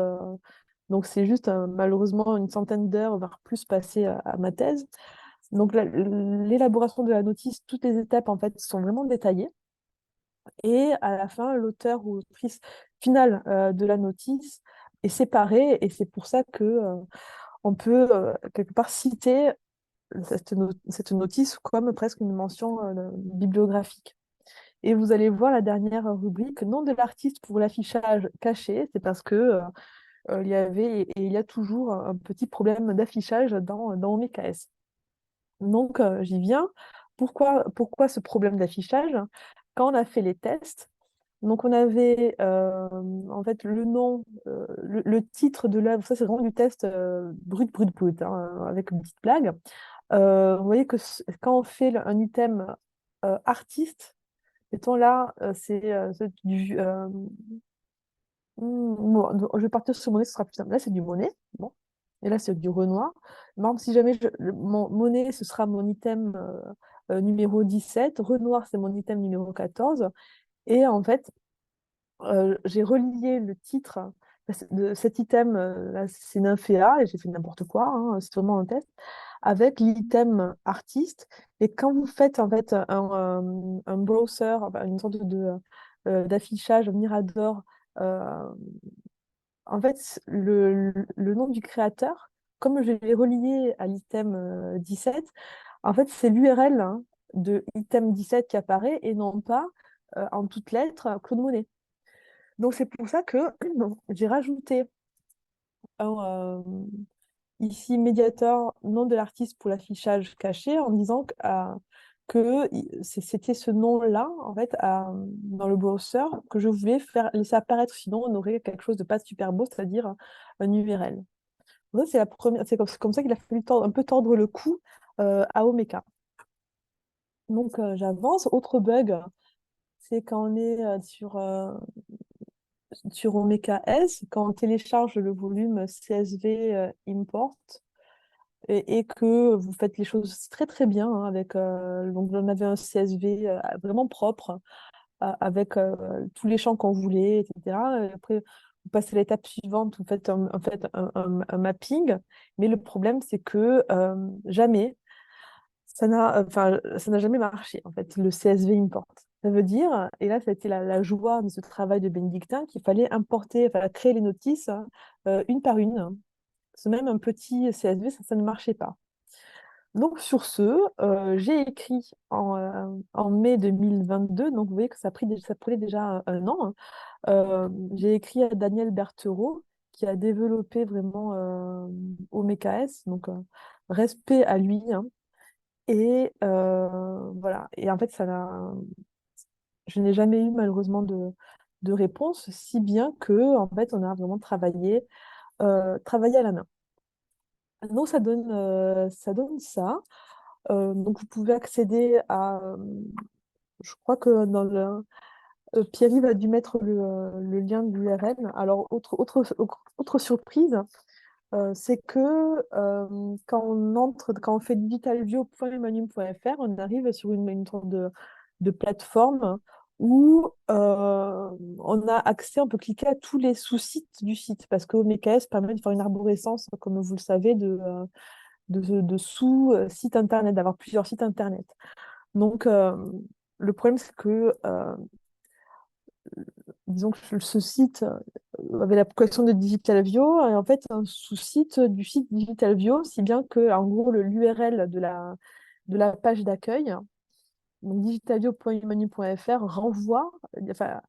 S2: Donc c'est juste malheureusement une centaine d'heures, voire plus passées à ma thèse. Donc l'élaboration de la notice, toutes les étapes en fait sont vraiment détaillées. Et à la fin, l'auteur ou l'autrice finale de la notice est séparé, et c'est pour ça que on peut quelque part citer cette notice comme presque une mention bibliographique. Et vous allez voir la dernière rubrique, nom de l'artiste pour l'affichage caché, c'est parce que il y avait et il y a toujours un petit problème d'affichage dans OMKS. Donc j'y viens. Pourquoi ce problème d'affichage? Quand on a fait les tests, donc on avait en fait le nom, le titre de l'œuvre, ça c'est vraiment du test brut, hein, avec une petite blague. Vous voyez que quand on fait un item artiste, mettons là, c'est du. Je vais partir sur Monet, ce sera plus simple. Là, c'est du Monet. Bon. Et là, c'est du Renoir. Par exemple, si jamais mon Monet, ce sera mon item numéro 17. Renoir, c'est mon item numéro 14. Et en fait, j'ai relié le titre de cet item, là, c'est Nymphéa, et j'ai fait n'importe quoi, hein, c'est vraiment un test, avec l'item artiste. Et quand vous faites en fait un browser, enfin, une sorte d'affichage Mirador, euh, en fait, le nom du créateur, comme je l'ai relié à l'item 17, en fait, c'est l'URL de item 17 qui apparaît et non pas en toutes lettres Claude Monet. Donc, c'est pour ça que j'ai rajouté un, ici médiator nom de l'artiste pour l'affichage caché en disant que c'était ce nom-là, en fait, dans le browser que je voulais faire laisser apparaître, sinon on aurait quelque chose de pas super beau, c'est-à-dire un URL. Donc ça, c'est la première, c'est comme ça qu'il a fallu un peu tordre le cou à Omeka. Donc j'avance. Autre bug, c'est quand on est sur Omeka S, quand on télécharge le volume CSV import, et que vous faites les choses très très bien hein, avec donc on avait un CSV vraiment propre avec tous les champs qu'on voulait, etc. Et après, vous passez à l'étape suivante, vous faites en fait un mapping, mais le problème c'est que jamais ça n'a jamais marché en fait le CSV import. Ça veut dire, et là ça a été la joie de ce travail de Bénédictin, qu'il fallait importer, enfin créer les notices une par une. Ce même un petit CSV, ça ne marchait pas. Donc sur ce, j'ai écrit en mai 2022, donc vous voyez que ça prenait déjà un an, hein. J'ai écrit à Daniel Berthereau, qui a développé vraiment OMKS, donc respect à lui, hein. Et voilà, et en fait, je n'ai jamais eu malheureusement de réponse, si bien que en fait, on a vraiment travaillé à la main. Donc ça donne ça. Donc, vous pouvez accéder à. Je crois que dans le. Pierre-Yves a dû mettre le lien de l'URL. Alors, autre surprise, c'est que quand on fait digitalview.emmanuel.fr, on arrive sur une sorte de plateforme où on a accès, on peut cliquer à tous les sous-sites du site, parce que OMKS permet de faire une arborescence, comme vous le savez, de sous-sites internet, d'avoir plusieurs sites internet. Donc, le problème, c'est que, disons que ce site avait la collection de DigitalVio, et en fait, un sous-site du site DigitalVio, si bien que, en gros, l'URL de la page d'accueil, donc digitalvio.emmanuel.fr, renvoie, enfin,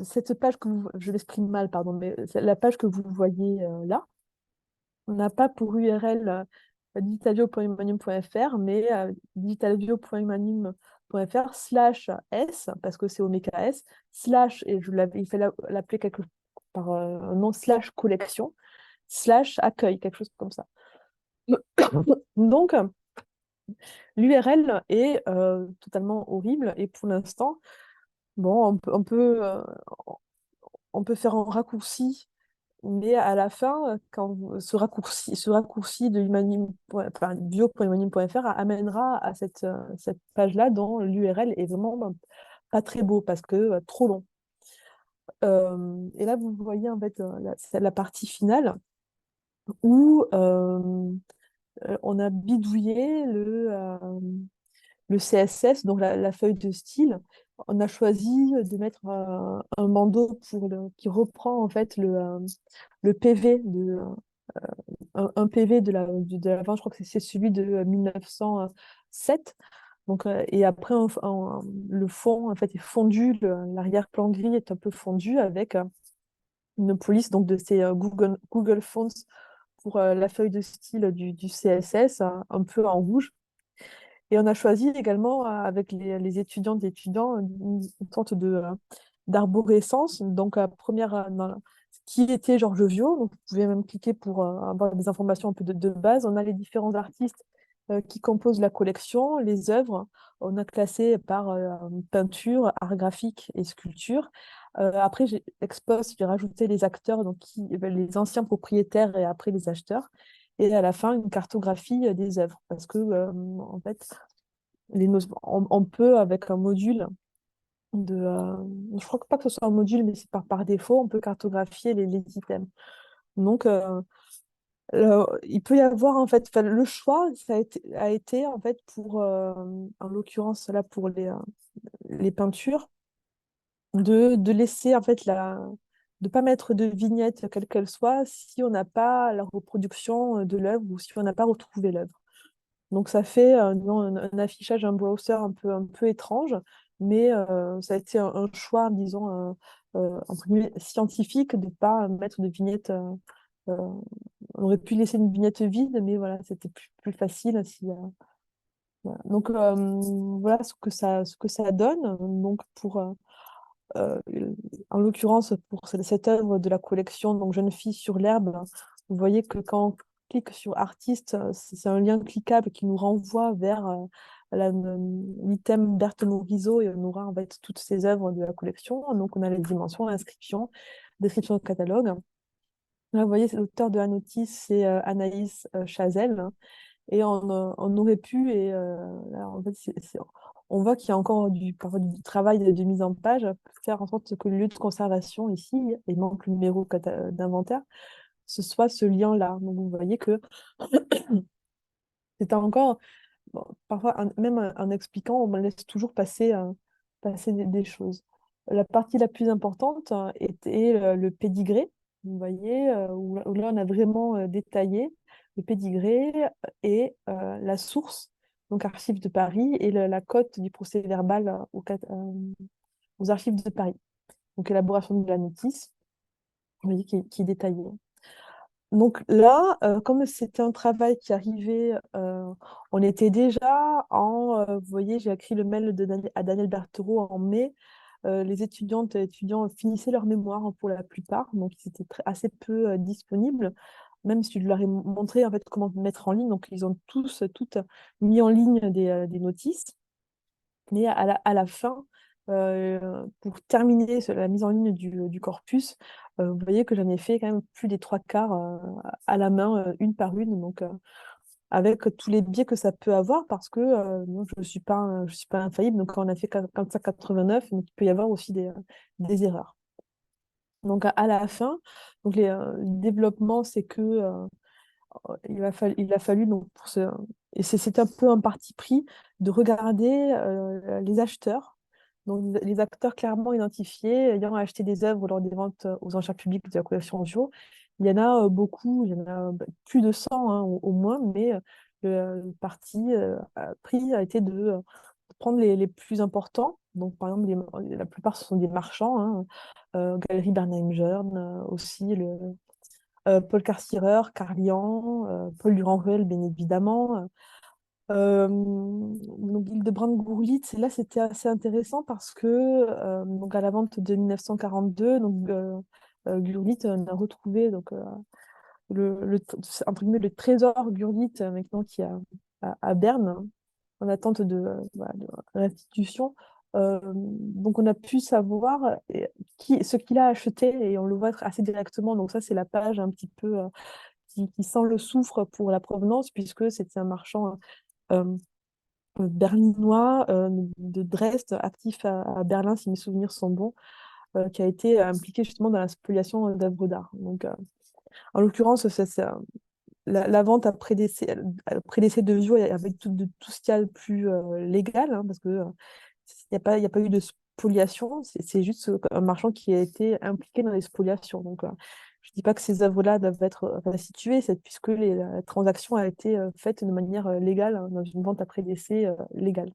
S2: cette page je l'exprime mal, pardon, mais la page que vous voyez là, on n'a pas pour URL digitalvio.humanum.fr, mais digitalvio.humanum.fr/s, parce que c'est Omeka S, slash, et il fallait l'appeler par un nom, slash collection, slash accueil, quelque chose comme ça. Donc, l'URL est totalement horrible et pour l'instant, bon, on peut faire un raccourci, mais à la fin, quand ce raccourci de enfin, bio.humanim.fr amènera à cette page-là dont l'URL est vraiment pas très beau parce que trop long. Et là, vous voyez en fait c'est la partie finale où on a bidouillé le CSS, donc la feuille de style. On a choisi de mettre un bandeau qui reprend en fait le PV un PV de la vente, je crois que c'est celui de 1907. Donc, et après, le fond en fait, est fondu, l'arrière-plan gris est un peu fondu avec une police donc, de ces Google Fonts pour la feuille de style du CSS, un peu en rouge. Et on a choisi également, avec les étudiantes et étudiants, une sorte d'arborescence. Donc, première, qui était Georges Viau. Donc, vous pouvez même cliquer pour avoir des informations un peu de base. On a les différents artistes qui composent la collection, les œuvres. On a classé par peinture, art graphique et sculpture. Après, j'ai rajouté les acteurs, donc les anciens propriétaires et après les acheteurs. Et à la fin, une cartographie des œuvres. Parce que, en fait, on peut, avec un module je crois pas que ce soit un module, mais c'est par défaut, on peut cartographier les items. Donc, il peut y avoir, en fait, enfin, le choix, a été, en fait, en l'occurrence, là, pour les peintures, de laisser, en fait, de pas mettre de vignette, quelle qu'elle soit, si on n'a pas la reproduction de l'œuvre ou si on n'a pas retrouvé l'œuvre. Donc ça fait disons, un affichage, un browser un peu étrange, mais ça a été un choix, disons, entre guillemets, scientifique de ne pas mettre de vignette. Euh, on aurait pu laisser une vignette vide, mais voilà, c'était plus facile. Voilà. Donc voilà ce que ça donne. Donc euh, en l'occurrence, pour cette œuvre de la collection, donc Jeune fille sur l'herbe, vous voyez que quand on clique sur artiste, c'est un lien cliquable qui nous renvoie vers l'item Berthe Morisot et on aura en fait toutes ces œuvres de la collection. Donc on a les dimensions, inscription, description de catalogue. Là, vous voyez, l'auteur de la notice, c'est Anaïs Chazelle. Et on aurait pu, et là, en fait, on voit qu'il y a encore parfois du travail de mise en page pour faire en sorte que le lieu de conservation ici, il manque le numéro d'inventaire, ce soit ce lien-là. Donc vous voyez que c'est encore, bon, parfois, même en expliquant, on me laisse toujours passer des choses. La partie la plus importante était le pédigré, vous voyez, où là, on a vraiment détaillé le pédigré et la source, donc Archives de Paris, et la cote du procès-verbal aux Archives de Paris. Donc élaboration de la notice, vous voyez, qui est détaillée. Donc là, comme c'était un travail qui arrivait, on était déjà vous voyez, j'ai écrit le mail à Daniel Berthereau en mai. Les étudiantes et étudiants finissaient leur mémoire pour la plupart, donc ils étaient assez peu disponibles, même si je leur ai montré en fait comment mettre en ligne. Donc ils ont toutes mis en ligne des notices. Mais à la fin, pour terminer la mise en ligne du corpus, vous voyez que j'en ai fait quand même plus des trois quarts à la main, une par une. Donc, avec tous les biais que ça peut avoir, parce que non, je suis pas infaillible. Donc, quand on a fait 45-89, donc, il peut y avoir aussi des erreurs. Donc, à la fin, donc le développement, c'est que il a fallu donc et c'est un peu un parti pris de regarder les acheteurs, donc les acteurs clairement identifiés ayant acheté des œuvres lors des ventes aux enchères publiques de la collection Audio. Il y en a beaucoup, il y en a plus de 100 hein, au moins, mais le parti pris a été de prendre les plus importants. Donc, par exemple, la plupart ce sont des marchands, hein, Galerie Bernheim-Jeune, aussi Paul Cassirer, Carlian, Paul Durand-Ruel, bien évidemment. Donc, Hildebrand-Gurlitt, là, c'était assez intéressant parce que, donc à la vente de 1942, donc, Gurlitt on a retrouvé donc, entre guillemets, le trésor Gurlitt, maintenant qui est à Berne, en attente voilà, de restitution. Donc, on a pu savoir ce qu'il a acheté et on le voit assez directement. Donc, ça, c'est la page un petit peu qui sent le soufre pour la provenance, puisque c'était un marchand euh, berlinois de Dresde, actif à Berlin, si mes souvenirs sont bons, qui a été impliqué justement dans la spoliation d'œuvres d'art. Donc, en l'occurrence, la vente après décès de Vio avec tout ce qu'il y a de plus légal, hein, parce que il n'y a pas eu de spoliation, c'est juste un marchand qui a été impliqué dans les spoliations. Donc, je ne dis pas que ces œuvres-là doivent être restituées, puisque la transaction a été faite de manière légale, hein, dans une vente après décès légale.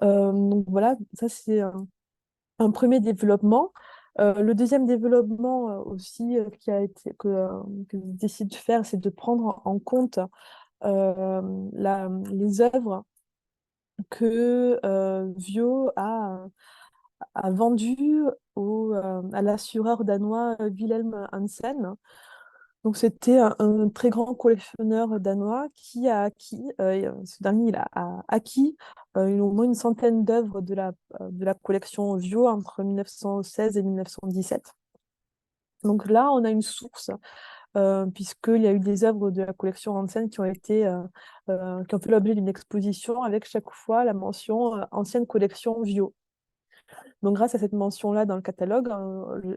S2: Donc voilà, ça c'est un premier développement. Le deuxième développement aussi que je décide de faire, c'est de prendre en compte les œuvres que Vio a vendues à l'assureur danois Wilhelm Hansen. Donc, c'était un très grand collectionneur danois qui a acquis, ce dernier a acquis au moins une centaine d'œuvres de la collection Vio entre 1916 et 1917. Donc là, on a une source, puisqu'il y a eu des œuvres de la collection Hansen qui ont fait l'objet d'une exposition avec chaque fois la mention ancienne collection Vio. Donc, grâce à cette mention-là dans le catalogue,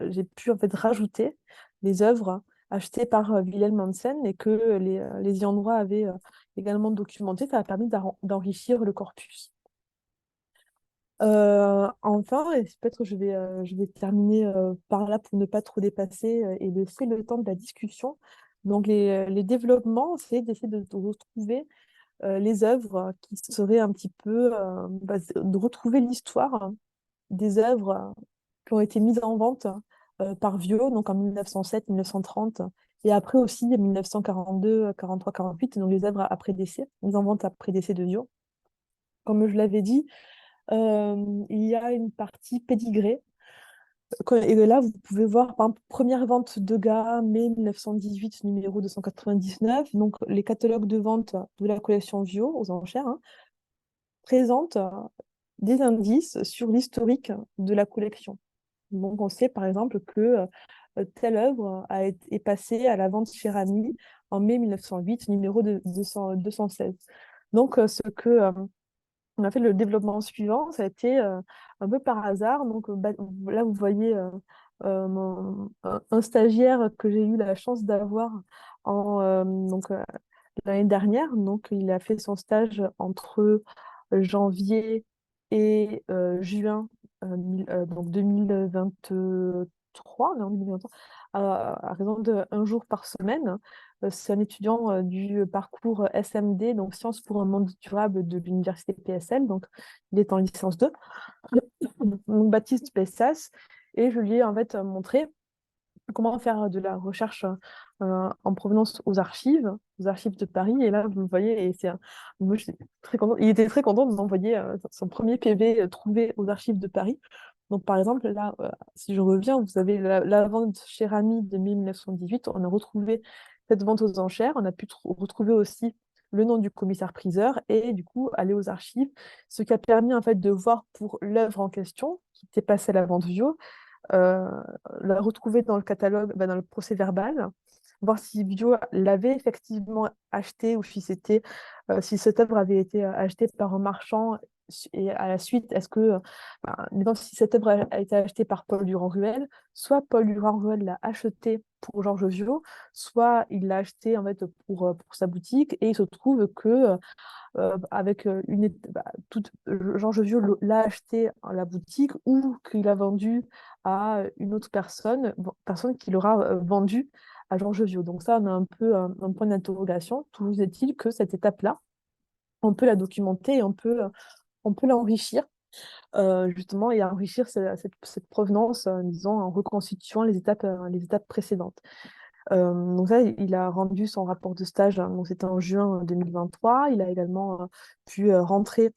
S2: j'ai pu en fait rajouter les œuvres achetées par Wilhelm Hansen et que les ayants droit avaient également documenté. Ça a permis d'enrichir le corpus. Enfin, et peut-être je vais terminer par là pour ne pas trop dépasser et laisser le temps de la discussion. Donc, les développements, c'est d'essayer de retrouver les œuvres qui seraient un petit peu, de retrouver l'histoire des œuvres qui ont été mises en vente par Vio, donc en 1907, 1930, et après aussi 1942, 43, 48, donc les œuvres après décès, mises en vente après décès de Vio. Comme je l'avais dit, il y a une partie pédigrée. Et là, vous pouvez voir, par exemple, première vente de gars, mai 1918, numéro 299. Donc, les catalogues de vente de la collection Vio aux enchères présentent des indices sur l'historique de la collection. Donc, on sait par exemple que telle œuvre est passée à la vente chez Rami en mai 1908, numéro 216. Donc, on a fait le développement suivant, ça a été un peu par hasard. Donc, là, vous voyez un stagiaire que j'ai eu la chance d'avoir l'année dernière. Donc, il a fait son stage entre janvier et juin donc 2023, non, 2023, à raison d'un jour par semaine. C'est un étudiant du parcours SMD, donc Sciences pour un monde durable de l'université PSL. Donc, il est en licence 2, donc Baptiste Bessas. Et je lui ai en fait montré comment faire de la recherche en provenance aux archives de Paris. Et là, vous le voyez, et moi, j'étais très contente. Il était très content de m'envoyer son premier PV trouvé aux archives de Paris. Donc, par exemple, là, si je reviens, vous avez la vente chez Rami de 1918. On a retrouvé cette vente aux enchères. On a pu retrouver aussi le nom du commissaire-priseur et du coup aller aux archives, ce qui a permis en fait de voir pour l'œuvre en question, qui était passée à la vente Vio, euh, la retrouver dans le catalogue, dans le procès-verbal, voir si Vio l'avait effectivement acheté ou si cette œuvre avait été achetée par un marchand et à la suite, est-ce que, disons, si cette œuvre a été achetée par Paul Durand-Ruel, soit Paul Durand-Ruel l'a achetée pour Georges Vio, soit il l'a acheté en fait pour sa boutique, et il se trouve que avec Georges Vieux l'a acheté à la boutique ou qu'il a vendu à une autre personne qui l'aura vendu à Georges Vieux. Donc ça, on a un peu un point d'interrogation. Toujours est-il que cette étape-là, on peut la documenter et on peut l'enrichir, justement, et enrichir cette provenance, disons, en reconstituant les étapes précédentes. Donc ça, il a rendu son rapport de stage, hein, donc c'était en juin 2023. Il a également pu rentrer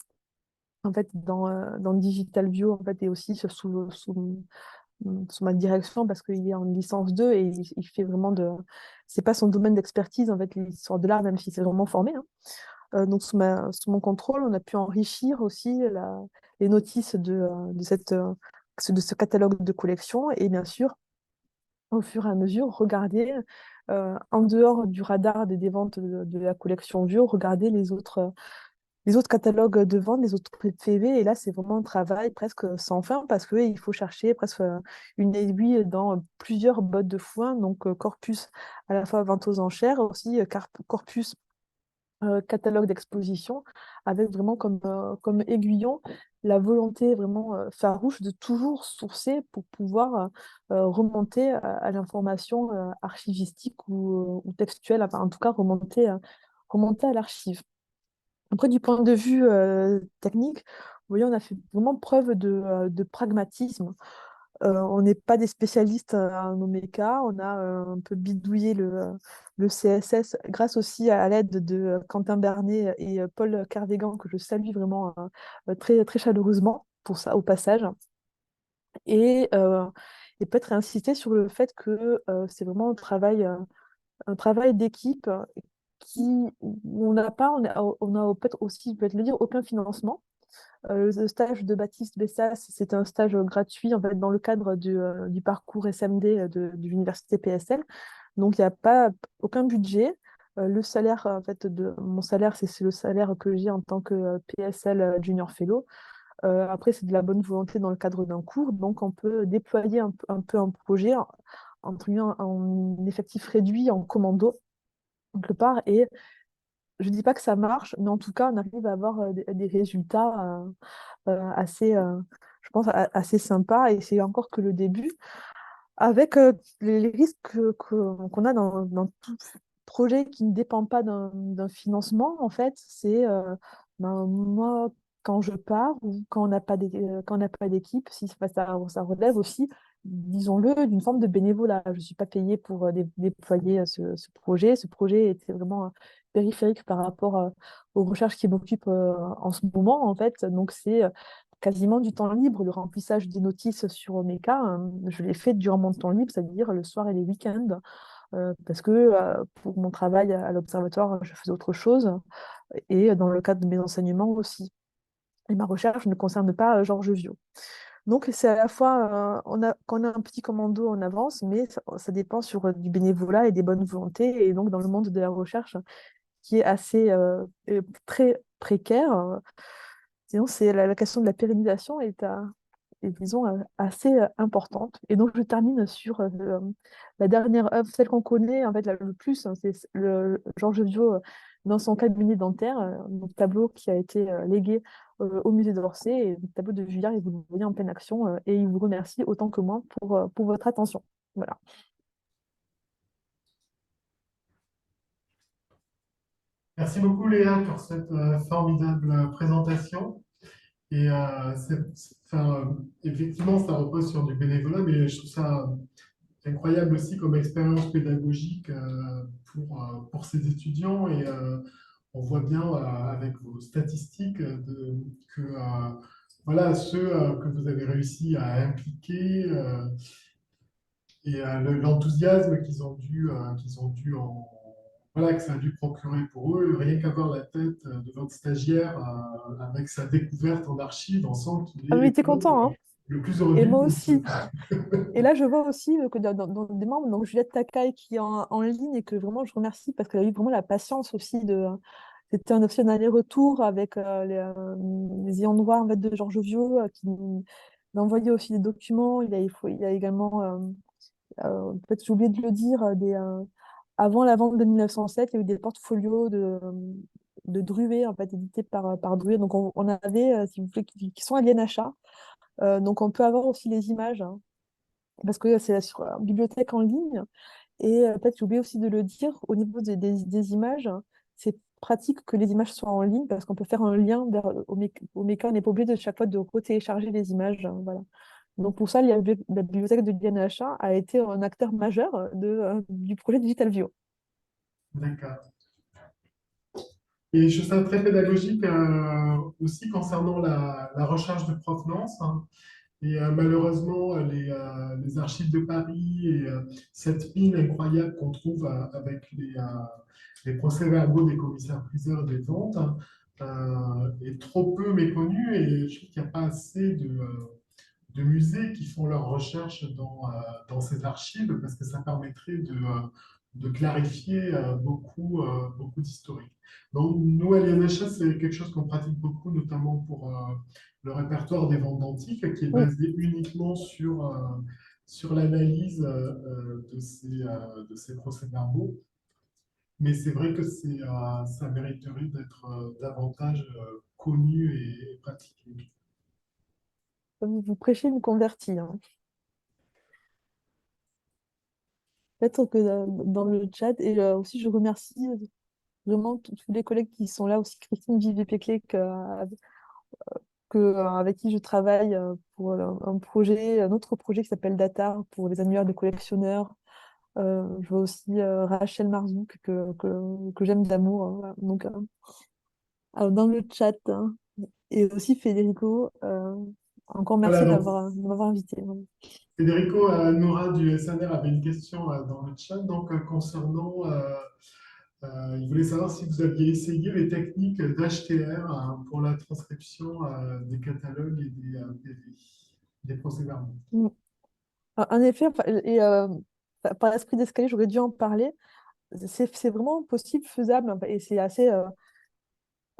S2: en fait dans Digital Bio en fait et aussi sous ma direction parce qu'il est en licence 2 et il fait vraiment c'est pas son domaine d'expertise en fait l'histoire de l'art même s'il s'est vraiment formé, hein. Donc sous mon contrôle, on a pu enrichir aussi les notices de ce catalogue de collection et bien sûr au fur et à mesure, regarder en dehors du radar des ventes de la collection Vio, regarder les autres catalogues de vente, les autres PV. Et là, c'est vraiment un travail presque sans fin parce qu'il faut chercher presque une aiguille dans plusieurs bottes de foin. Donc, corpus à la fois vente aux enchères, aussi corpus catalogue d'exposition, avec vraiment comme aiguillon la volonté vraiment farouche de toujours sourcer pour pouvoir remonter à l'information archivistique ou textuelle, enfin, en tout cas remonter à l'archive. Après, du point de vue technique, vous voyez, on a fait vraiment preuve de pragmatisme. On n'est pas des spécialistes en Omeka, on a un peu bidouillé le CSS grâce aussi à l'aide de Quentin Bernet et Paul Cardégan, que je salue vraiment très, très chaleureusement pour ça au passage. Et, euh, et peut-être insister sur le fait que c'est vraiment un travail d'équipe qui, où on n'a pas, on a peut-être aussi, peut-être le dire, aucun financement. Le stage de Baptiste Bessas, c'est un stage gratuit en fait, dans le cadre du parcours SMD de l'université PSL. Donc, il n'y a pas aucun budget. Le salaire, en fait, mon salaire, c'est le salaire que j'ai en tant que PSL Junior Fellow. Après, c'est de la bonne volonté dans le cadre d'un cours. Donc, on peut déployer un peu un projet entre guillemets, en effectif réduit, en commando, quelque part. Et je ne dis pas que ça marche, mais en tout cas, on arrive à avoir des résultats assez, je pense, assez sympa et c'est encore que le début. Avec les risques qu'on a dans tout projet qui ne dépend pas d'un financement, en fait, c'est ben, moi, quand je pars ou quand on n'a pas d'équipe, si ça relève aussi, disons-le, d'une forme de bénévolat. Je ne suis pas payée pour déployer ce projet. Ce projet était vraiment périphérique par rapport aux recherches qui m'occupent en ce moment, en fait. Donc, c'est quasiment du temps libre. Le remplissage des notices sur Omeka, je l'ai fait durant mon temps libre, c'est-à-dire le soir et les week-ends, parce que pour mon travail à l'Observatoire, je faisais autre chose, et dans le cadre de mes enseignements aussi. Et ma recherche ne concerne pas Georges Viau. Donc, c'est à la fois, quand on a un petit commando, on avance, mais ça dépend sur du bénévolat et des bonnes volontés. Et donc, dans le monde de la recherche, qui est assez très précaire, sinon, c'est la question de la pérennisation est, disons, assez importante. Et donc, je termine sur la dernière œuvre, celle qu'on connaît en fait le plus, hein, c'est le Georges Viau dans son cabinet dentaire, un tableau qui a été légué au musée d'Orsay, et le tableau de Vuillard, et vous le voyez en pleine action, et il vous remercie autant que moi pour votre attention. Voilà.
S1: Merci beaucoup Léa pour cette formidable présentation. Et enfin, effectivement, ça repose sur du bénévolat, mais je trouve ça incroyable aussi comme expérience pédagogique pour ces étudiants. Et on voit bien avec vos statistiques que voilà, ceux que vous avez réussi à impliquer et l'enthousiasme qu'ils ont dû voilà, que ça a dû procurer pour eux, rien qu'avoir la tête de votre stagiaire avec sa découverte en archive, on sent qu'il
S2: Ah,
S1: est
S2: mais t'es content, hein?
S1: le plus heureux
S2: Et
S1: du
S2: moi
S1: monde.
S2: aussi. Et là, je vois aussi que dans des membres, donc Juliette Takai qui est en ligne et que vraiment je remercie parce qu'elle a eu vraiment la patience aussi de. C'était aussi un aller-retour avec les ayants droit en fait, de Georges Viau qui m'a envoyé aussi des documents. Il y a également, peut-être j'ai oublié de le dire, avant la vente de 1907, il y a eu des portfolios de Druet, en fait, édités par Druet. Donc on avait, si vous voulez, qui sont à l'INHA. Donc on peut avoir aussi les images, hein, parce que c'est sur la bibliothèque en ligne. Et peut-être j'ai oublié aussi de le dire, au niveau des images, c'est pratique que les images soient en ligne parce qu'on peut faire un lien vers Omeka. On n'est pas obligé de chaque fois de retélécharger les images, hein, voilà. Donc pour ça, la bibliothèque de l'INHA a été un acteur majeur du projet Digital Vio.
S1: D'accord. Et je trouve ça très pédagogique aussi concernant la recherche de provenance, hein. Et malheureusement, les archives de Paris et cette mine incroyable qu'on trouve avec les procès-verbaux des commissaires-priseurs des ventes est trop peu méconnue et je trouve qu'il n'y a pas assez de musées qui font leurs recherches dans ces archives parce que ça permettrait de clarifier beaucoup d'historique. Donc, nous, à l'INHS, c'est quelque chose qu'on pratique beaucoup, notamment pour le répertoire des ventes d'antiques, qui est
S2: Oui,
S1: basé uniquement sur l'analyse de ces procès-verbaux. Mais c'est vrai que ça mériterait d'être davantage connu et pratiqué.
S2: vous prêchez une convertie, hein. Peut-être que dans le chat, et aussi je remercie vraiment tous les collègues qui sont là, aussi Christine Vivier-Peclet, avec qui je travaille pour un projet, un autre projet qui s'appelle Data pour les annuaires de collectionneurs. Je vois aussi Rachel Marzouk que j'aime d'amour, hein, voilà. Donc, dans le chat, hein. Et aussi Federico, encore
S1: Voilà,
S2: merci
S1: donc
S2: de m'avoir invité.
S1: Federico, Nora du SNR avait une question dans le chat donc, concernant, il voulait savoir si vous aviez essayé les techniques d'HTR pour la transcription des catalogues et des procès-verbaux.
S2: Mm. En effet, enfin, par esprit d'escalier, j'aurais dû en parler. C'est vraiment possible, faisable, hein, et c'est assez.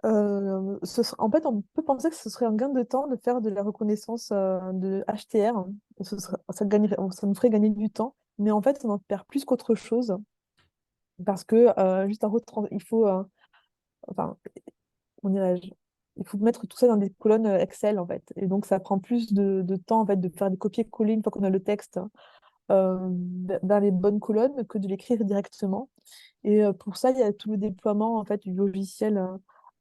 S2: En fait, on peut penser que ce serait un gain de temps de faire de la reconnaissance de HTR, hein. Ça nous ferait gagner du temps, mais en fait, on en perd plus qu'autre chose parce que juste il faut, enfin, on dirait-je, il faut mettre tout ça dans des colonnes Excel en fait, et donc ça prend plus de temps en fait de faire des copier-coller une fois qu'on a le texte dans les bonnes colonnes que de l'écrire directement. Et pour ça, il y a tout le déploiement en fait, du logiciel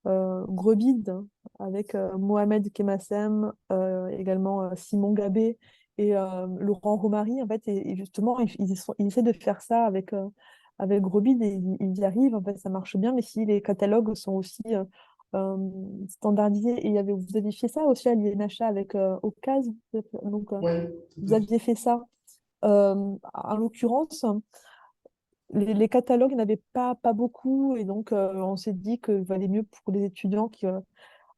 S2: Grebid avec Mohamed Kemassem, également Simon Gabé et Laurent Romary. En fait, et justement, ils essaient de faire ça avec Grebid et ils y arrivent. En fait, ça marche bien, mais si les catalogues sont aussi euh, standardisés, et vous aviez fait ça aussi à l'INHA avec Ocase, donc
S1: Oui, tout
S2: vous
S1: à fait.
S2: aviez fait ça. En l'occurrence, les catalogues n'avaient pas beaucoup, et donc on s'est dit qu'il valait mieux pour les étudiants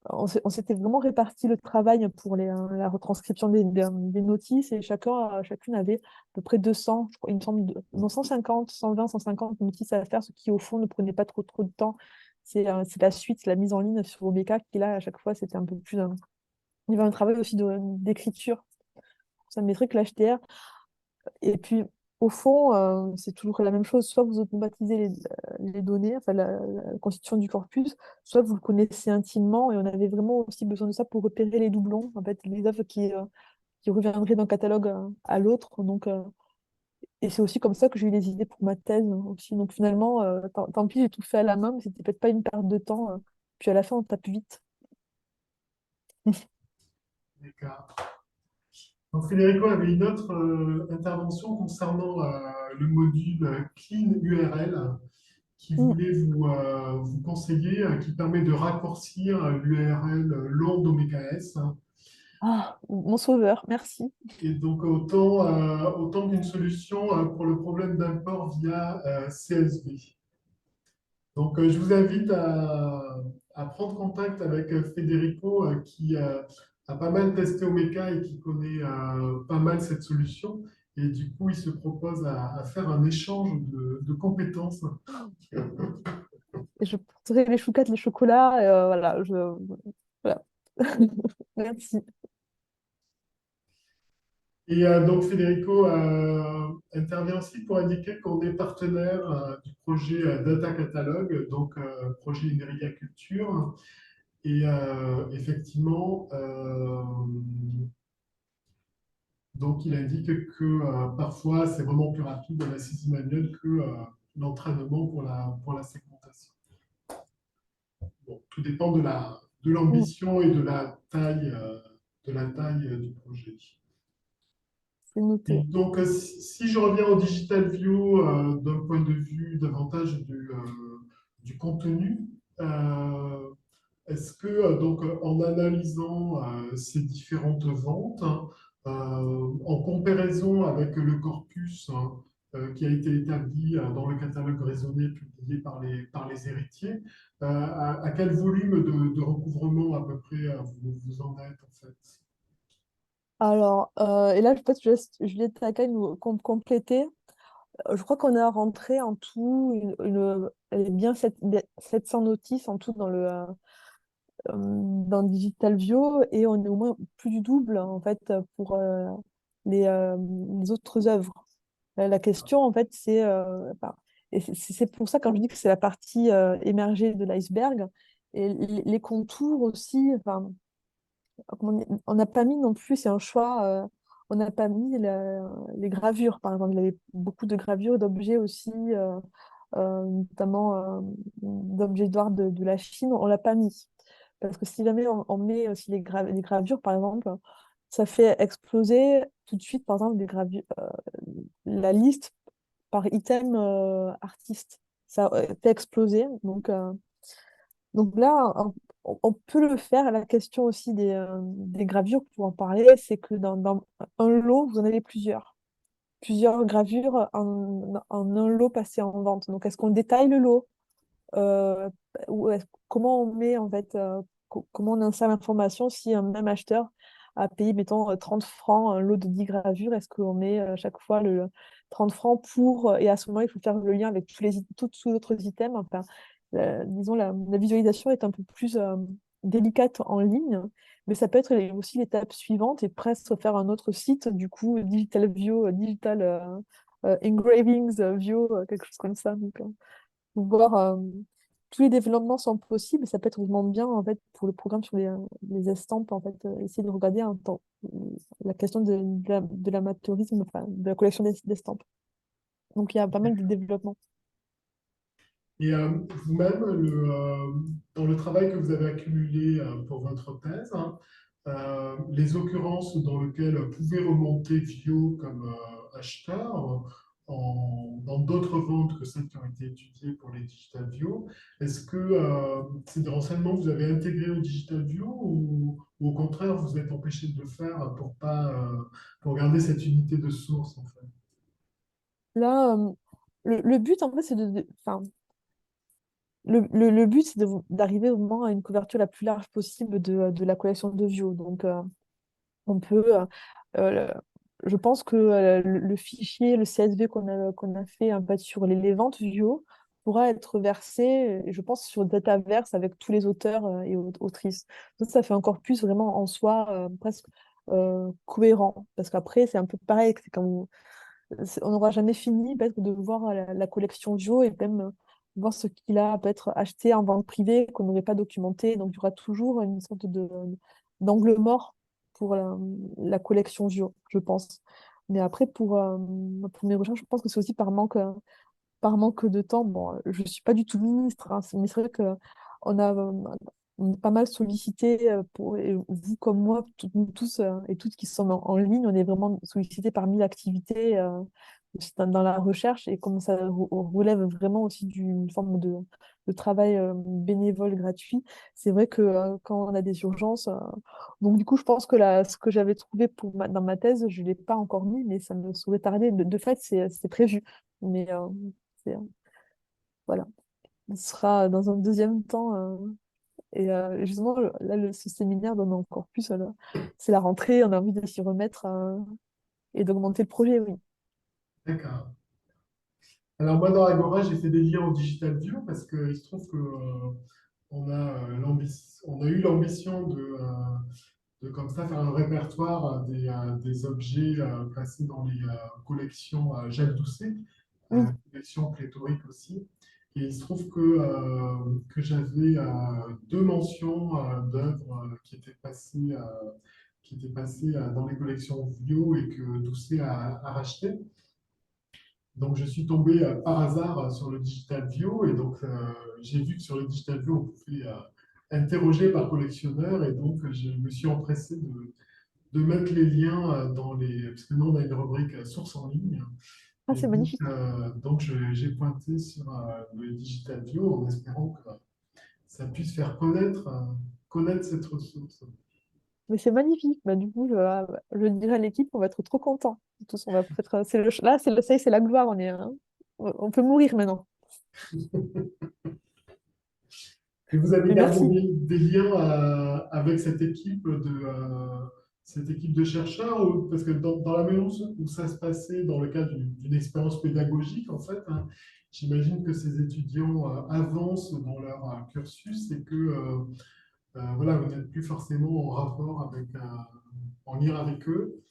S2: on s'était vraiment réparti le travail pour la retranscription des notices, et chacune avait à peu près 200, je crois, il me semble, non, 150, 120, 150 notices à faire, ce qui au fond ne prenait pas trop de temps. C'est la suite, la mise en ligne sur Omeka qui là, à chaque fois, c'était un peu plus. Il y avait un travail aussi d'écriture. Ça mettrait que l'HTR. Et puis, au fond, c'est toujours la même chose. Soit vous automatisez les données, enfin la constitution du corpus, soit vous le connaissez intimement. Et on avait vraiment aussi besoin de ça pour repérer les doublons, en fait, les œuvres qui reviendraient d'un catalogue à l'autre. Donc, et c'est aussi comme ça que j'ai eu les idées pour ma thèse aussi. Donc finalement, tant pis, j'ai tout fait à la main, mais c'était peut-être pas une perte de temps. Puis à la fin, on tape vite.
S1: D'accord. Donc, Federico avait une autre intervention concernant le module Clean URL qui
S2: Mm.
S1: voulait vous conseiller, qui permet de raccourcir l'URL long d'OMKS.
S2: Ah, mon sauveur, merci.
S1: Et donc, autant qu'une solution pour le problème d'import via CSV. Donc, je vous invite à prendre contact avec Federico, qui a pas mal testé Omeka et qui connaît pas mal cette solution. Et du coup, il se propose à faire un échange de compétences.
S2: Et je porterai les chouquettes, les chocolats, voilà, voilà. Merci.
S1: Et donc, Federico intervient aussi pour indiquer qu'on est partenaire du projet Data Catalog, donc projet Ineria Culture. Et effectivement, donc il indique que parfois c'est vraiment plus rapide la saisie manuelle que l'entraînement pour la segmentation. Bon, tout dépend de
S2: Mm.
S1: l'ambition et de la taille du projet.
S2: c'est
S1: Et
S2: noté.
S1: donc, si je reviens au Digital View d'un point de vue davantage du contenu, euh, est-ce que, donc, en analysant ces différentes ventes, hein, en comparaison avec le corpus hein, qui a été établi dans le catalogue raisonné publié par les héritiers, à quel volume de recouvrement à peu près vous en êtes en fait?
S2: Alors, et là, peut-être je laisse Juliette Taquet nous compléter. Je crois qu'on a rentré en tout elle est bien 700 notices en tout dans Digital View et on est au moins plus du double en fait pour les autres œuvres. La question en fait et c'est pour ça quand je dis que c'est la partie émergée de l'iceberg et les contours aussi. Enfin, on n'a pas mis non plus, c'est un choix, on n'a pas mis les gravures, par exemple. Il y avait beaucoup de gravures d'objets aussi, notamment d'objets d'art de la Chine, on l'a pas mis. Parce que si jamais on met aussi les gravures, par exemple, ça fait exploser tout de suite, par exemple, la liste par item artiste. Ça fait exploser. Donc là, on peut le faire. La question aussi des gravures, pour en parler, c'est que dans un lot, vous en avez plusieurs. Plusieurs gravures en un lot passé en vente. Donc, est-ce qu'on détaille le lot? Euh, Comment on met, en fait, comment on insère l'information si un même acheteur a payé, mettons, 30 francs un lot de 10 gravures? Est-ce qu'on met à chaque fois le 30 francs et à ce moment, il faut faire le lien avec tous les autres items. Enfin, disons, la visualisation est un peu plus délicate en ligne, mais ça peut être aussi l'étape suivante et presque faire un autre site, du coup, Digital View, Digital Engravings View, quelque chose comme ça. Donc, voir tous les développements sont possibles, ça peut être vraiment bien en fait pour le programme sur les estampes, en fait, essayer de regarder la question de l'amateurisme, enfin, de la collection d'estampes. Donc il y a pas mal de développements.
S1: Et vous-même, dans le travail que vous avez accumulé pour votre thèse, hein, les occurrences dans lesquelles pouvait remonter Vio comme acheteur dans d'autres ventes que celles qui ont été étudiées pour les Digital View, est-ce que c'est des renseignements que vous avez intégrés au Digital View ou au contraire vous êtes empêché de le faire pour pas pour garder cette unité de source en fait?
S2: Là, le but en fait, enfin, le but, c'est d'arriver vraiment à une couverture la plus large possible de la collection de Vio. Donc, on peut, euh, je pense que le fichier, le CSV qu'on a fait en fait, sur les ventes Vio pourra être versé, je pense, sur Dataverse avec tous les auteurs et autrices. Donc, ça fait encore plus vraiment en soi presque cohérent. Parce qu'après, c'est un peu pareil, c'est quand on n'aura jamais fini peut-être de voir la collection Vio et même voir ce qu'il a peut-être acheté en vente privée qu'on n'aurait pas documenté. Donc, il y aura toujours une sorte d'angle mort pour la collection Vio, je pense. Mais après, pour mes recherches, je pense que c'est aussi par manque de temps. Bon, je ne suis pas du tout ministre, hein, mais c'est vrai qu'on a, on est pas mal sollicité, et vous comme moi, nous tous et toutes qui sommes en ligne, on est vraiment sollicités par mille activités aussi dans la recherche et comme ça relève vraiment aussi d'une forme de travail bénévole gratuit. C'est vrai que quand on a des urgences, donc du coup, je pense que ce que j'avais trouvé dans ma thèse, je ne l'ai pas encore mis, mais ça me saurait tarder. De fait, c'est prévu. Mais c'est- voilà, ce sera dans un deuxième temps. Et justement, là, ce séminaire donne encore plus. C'est la rentrée, on a envie de s'y remettre et d'augmenter le projet, oui.
S1: D'accord. Alors moi dans Agora, j'ai fait des liens au Digital View parce qu'il se trouve que on a eu l'ambition de comme ça faire un répertoire des objets placés dans les collections Jacques Doucet,
S2: Oui,
S1: collection pléthorique aussi. Et il se trouve que j'avais deux mentions d'œuvres qui étaient passées dans les collections Vio et que Doucet a racheté. Donc, je suis tombé par hasard sur le Digital View et donc j'ai vu que sur le Digital View, on pouvait interroger par collectionneur et donc je me suis empressé de mettre les liens dans les... Parce que nous, on a une rubrique sources en ligne.
S2: Ah,
S1: Et
S2: c'est
S1: donc,
S2: magnifique.
S1: j'ai pointé sur le Digital Bio en espérant que ça puisse faire connaître cette ressource.
S2: Mais c'est magnifique. Bah, du coup, je dirais à l'équipe, on va être trop contents. Tous, on va être, là, ça y est, c'est la gloire. On peut mourir maintenant.
S1: Et vous avez
S2: Mais
S1: gardé
S2: merci.
S1: des liens avec cette équipe de chercheurs, parce que dans la mesure où ça se passait dans le cadre d'une expérience pédagogique, en fait, hein, j'imagine que ces étudiants avancent dans leur cursus et que voilà, vous n'êtes plus forcément en rapport en lien avec eux.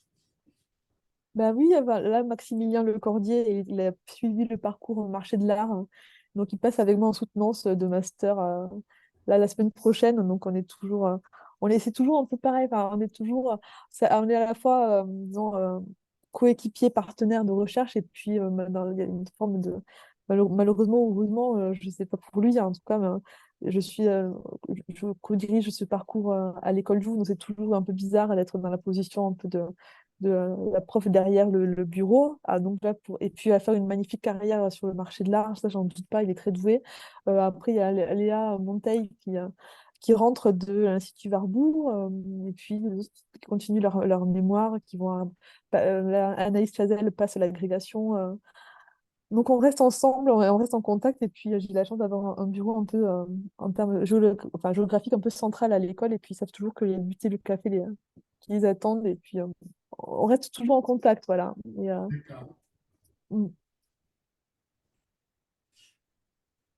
S2: Bah oui, bah, là, Maximilien Lecordier, il a suivi le parcours au marché de l'art, hein. Donc, il passe avec moi en soutenance de master là, la semaine prochaine. Donc, c'est toujours un peu pareil. Enfin, on est à la fois, disons, coéquipier, partenaire de recherche, et puis il y a une forme de. Malheureusement ou heureusement, je ne sais pas pour lui, hein, en tout cas, mais, je co-dirige ce parcours à l'école Jouve, donc c'est toujours un peu bizarre d'être dans la position un peu de la prof derrière le bureau. Ah, donc là, et puis à faire une magnifique carrière sur le marché de l'art, ça, j'en doute pas, il est très doué. Après, il y a Léa Monteil qui rentre de l'Institut Warburg, et puis qui continuent leur mémoire, Anaïs Chazelle passe à l'agrégation. Donc on reste ensemble, on reste en contact, et puis j'ai la chance d'avoir un bureau un peu en termes enfin, géographiques un peu central à l'école, et puis ils savent toujours que les butées le café qui les attendent, et puis on reste toujours en contact, voilà.
S1: D'accord.
S2: Mm.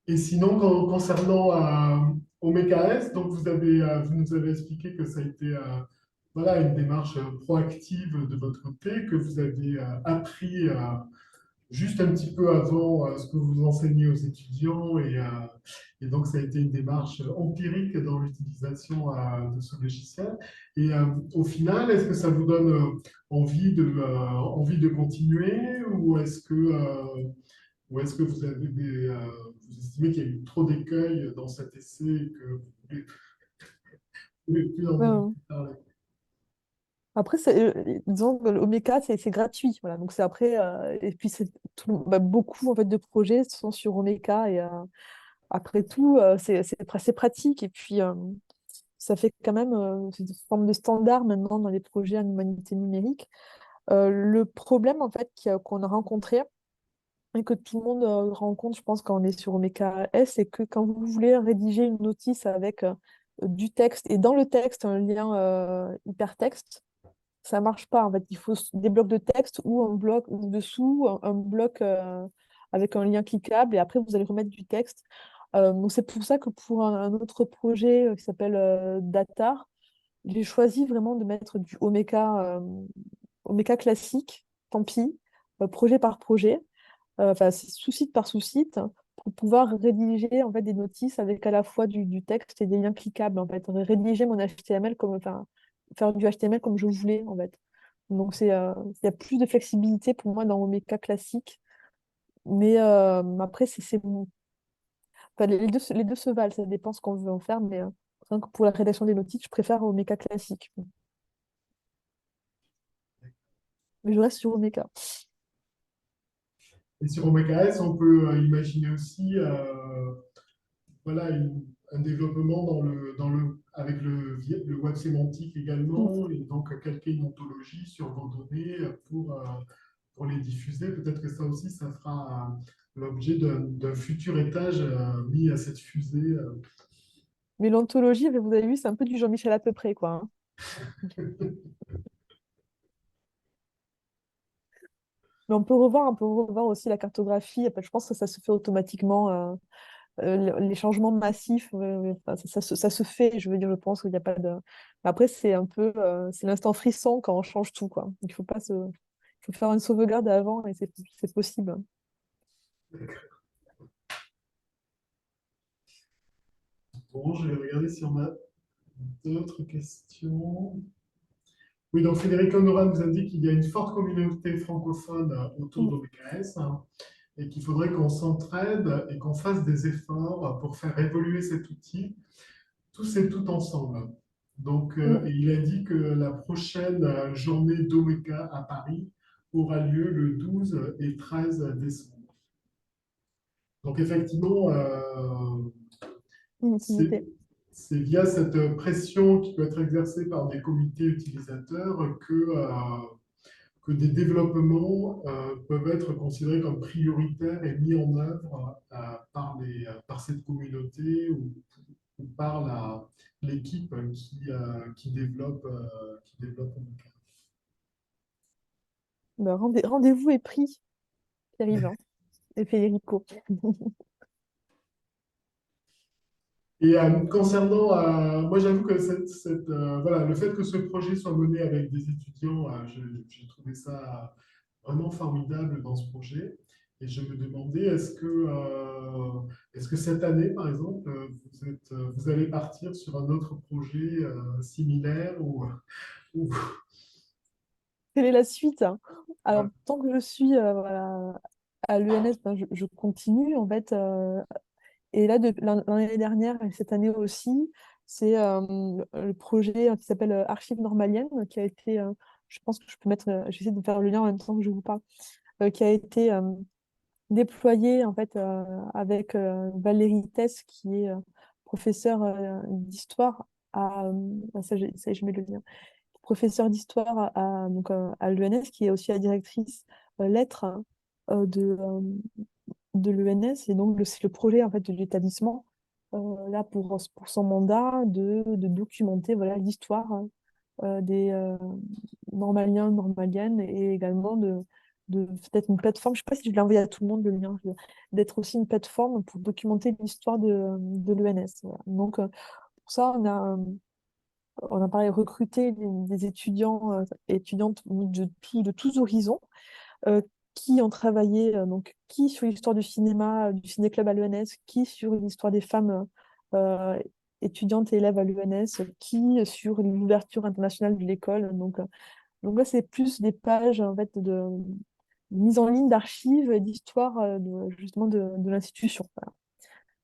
S1: Et sinon, concernant OMKS, donc vous nous avez expliqué que ça a été voilà, une démarche proactive de votre côté, que vous avez appris juste un petit peu avant ce que vous enseignez aux étudiants, et donc ça a été une démarche empirique dans l'utilisation de ce logiciel. Et au final, est-ce que ça vous donne envie de continuer, ou est-ce que vous estimez qu'il y a eu trop d'écueils dans cet essai et que vous ne voulez plus en
S2: Ouais.
S1: parler?
S2: Après, disons que l'Omeka, c'est gratuit, voilà. Donc c'est après, et puis beaucoup en fait de projets sont sur Omeka, et après tout, c'est pratique, et puis ça fait quand même c'est une forme de standard maintenant dans les projets en humanité numérique. Le problème en fait qu'on a rencontré, et que tout le monde rencontre, je pense, quand on est sur Omeka S, c'est que quand vous voulez rédiger une notice avec du texte, et dans le texte un lien hypertexte, ça marche pas. En fait, il faut des blocs de texte ou un bloc ou dessous, un bloc avec un lien cliquable, et après vous allez remettre du texte. Donc c'est pour ça que pour un autre projet qui s'appelle Datar, j'ai choisi vraiment de mettre du Omeka classique, tant pis, projet par projet, enfin c'est sous-site par sous-site, hein, pour pouvoir rédiger en fait des notices avec à la fois du texte et des liens cliquables, en fait, rédiger mon HTML comme, enfin, faire du HTML comme je voulais, en fait. Donc il y a plus de flexibilité pour moi dans mes cas classiques, mais après enfin, les deux se valent, ça dépend ce qu'on veut en faire, mais rien que pour la rédaction des notices, je préfère Omeka classique. Mais je reste sur Omeka.
S1: Et sur OMKS, on peut imaginer aussi voilà, un développement avec le web sémantique
S2: Mm.
S1: également, et donc calquer une ontologie sur vos données pour les diffuser. Peut-être que ça aussi, ça fera l'objet d'un futur étage mis à cette fusée.
S2: Mais l'anthologie, vous avez vu, c'est un peu du Jean-Michel à peu près, quoi, hein. Mais on peut revoir aussi la cartographie. Après, je pense que ça se fait automatiquement. Les changements massifs, enfin, ça se fait. Je veux dire, je pense qu'il n'y a pas de. Après, c'est un peu, c'est l'instant frisson quand on change tout, quoi. Il faut faire une sauvegarde avant, et c'est possible.
S1: Bon, je vais regarder si on a d'autres questions. Oui, donc Frédéric Honorat nous indique qu'il y a une forte communauté francophone autour
S2: Mm.
S1: d'OBKS, hein, et qu'il faudrait qu'on s'entraide et qu'on fasse des efforts pour faire évoluer cet outil, tous et toutes ensemble. Donc,
S2: Mm.
S1: et il a dit que la prochaine journée d'Omeka à Paris aura lieu le 12 et 13 décembre. Donc, effectivement,
S2: Mm, c'est
S1: c'est
S2: noté.
S1: c'est via cette pression qui peut être exercée par des comités utilisateurs que des développements peuvent être considérés comme prioritaires et mis en œuvre par cette communauté ou par l'équipe qui développe Omeka.
S2: Ben, rendez-vous est pris, Pierre-Yves et Federico.
S1: Et concernant, moi j'avoue que voilà, le fait que ce projet soit mené avec des étudiants, j'ai trouvé ça vraiment formidable dans ce projet. Et je me demandais, est-ce que cette année, par exemple, vous allez partir sur un autre projet similaire ou-
S2: Quelle est la suite, hein? Alors, tant que je suis voilà, à l'ENS, ben, je continue en fait. Et là, l'année dernière et cette année aussi, c'est le projet qui s'appelle Archives normaliennes, qui a été, je pense que je peux mettre, j'essaie de faire le lien en même temps que je vous parle, qui a été déployé en fait avec Valérie Tess, qui est professeure d'histoire ça, je mets le lien, professeure d'histoire donc, à l'ENS, qui est aussi la directrice lettres de l'ENS. Et donc, c'est le projet en fait, de l'établissement, là, pour son mandat, de documenter voilà, l'histoire des normaliens, normaliennes, et également de peut-être une plateforme, je ne sais pas si je l'ai envoyé à tout le monde le lien, d'être aussi une plateforme pour documenter l'histoire de l'ENS. Voilà. Donc, pour ça, on a pareil recruté des étudiants et étudiantes de tous horizons euh, qui ont travaillé, donc, qui sur l'histoire du cinéma, du ciné-club à l'ENS, qui sur l'histoire des femmes euh, étudiantes et élèves à l'ENS, qui sur l'ouverture internationale de l'école. Donc là, c'est plus des pages en fait, de mise en ligne d'archives et d'histoire justement de l'institution. Voilà.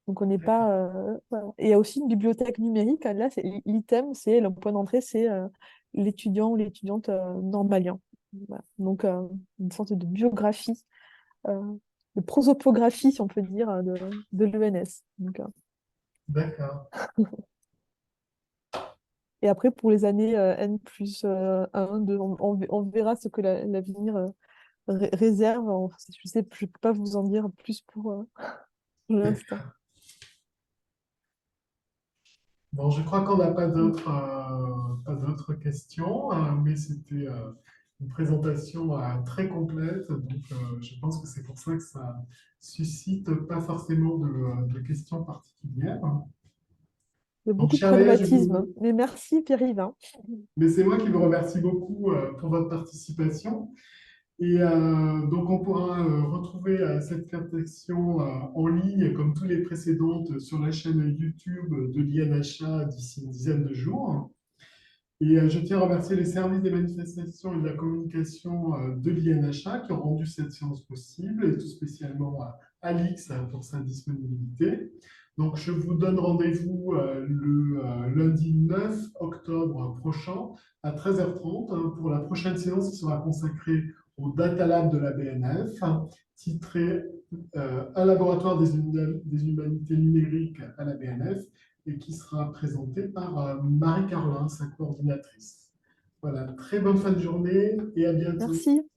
S2: Donc on n'est pas. Voilà. Et il y a aussi une bibliothèque numérique. Là, l'item, c'est le point d'entrée, c'est l'étudiant ou l'étudiante normalien. Voilà. Donc une sorte de biographie, euh, de prosopographie, si on peut dire, de l'ENS. Donc,
S1: D'accord,
S2: et après, pour les années N plus 1, 2, on verra ce que l'avenir réserve. Je sais, je peux pas vous en dire plus pour l'instant.
S1: bon, je crois qu'on n'a
S2: Mm.
S1: pas d'autres questions, mais c'était une présentation très complète, donc je pense que c'est pour ça que ça suscite pas forcément de questions particulières.
S2: Il y a
S1: Donc,
S2: beaucoup de
S1: cher Léa,
S2: pragmatisme. Mais merci, Pierre-Yves, hein.
S1: mais c'est moi qui vous remercie beaucoup pour votre participation. Et donc, on pourra retrouver cette réflexion en ligne, comme tous les précédentes, sur la chaîne YouTube de l'INHA d'ici une dizaine de jours. Et je tiens à remercier les services des manifestations et de la communication de l'INHA qui ont rendu cette séance possible, et tout spécialement à Alix pour sa disponibilité. Donc, je vous donne rendez-vous le lundi 9 octobre prochain à 13h30 pour la prochaine séance qui sera consacrée au Data Lab de la BNF, titré Un laboratoire des humanités numériques à la BNF, et qui sera présentée par Marie-Carolin, sa coordinatrice. Voilà, très bonne fin de journée et à bientôt.
S2: Merci.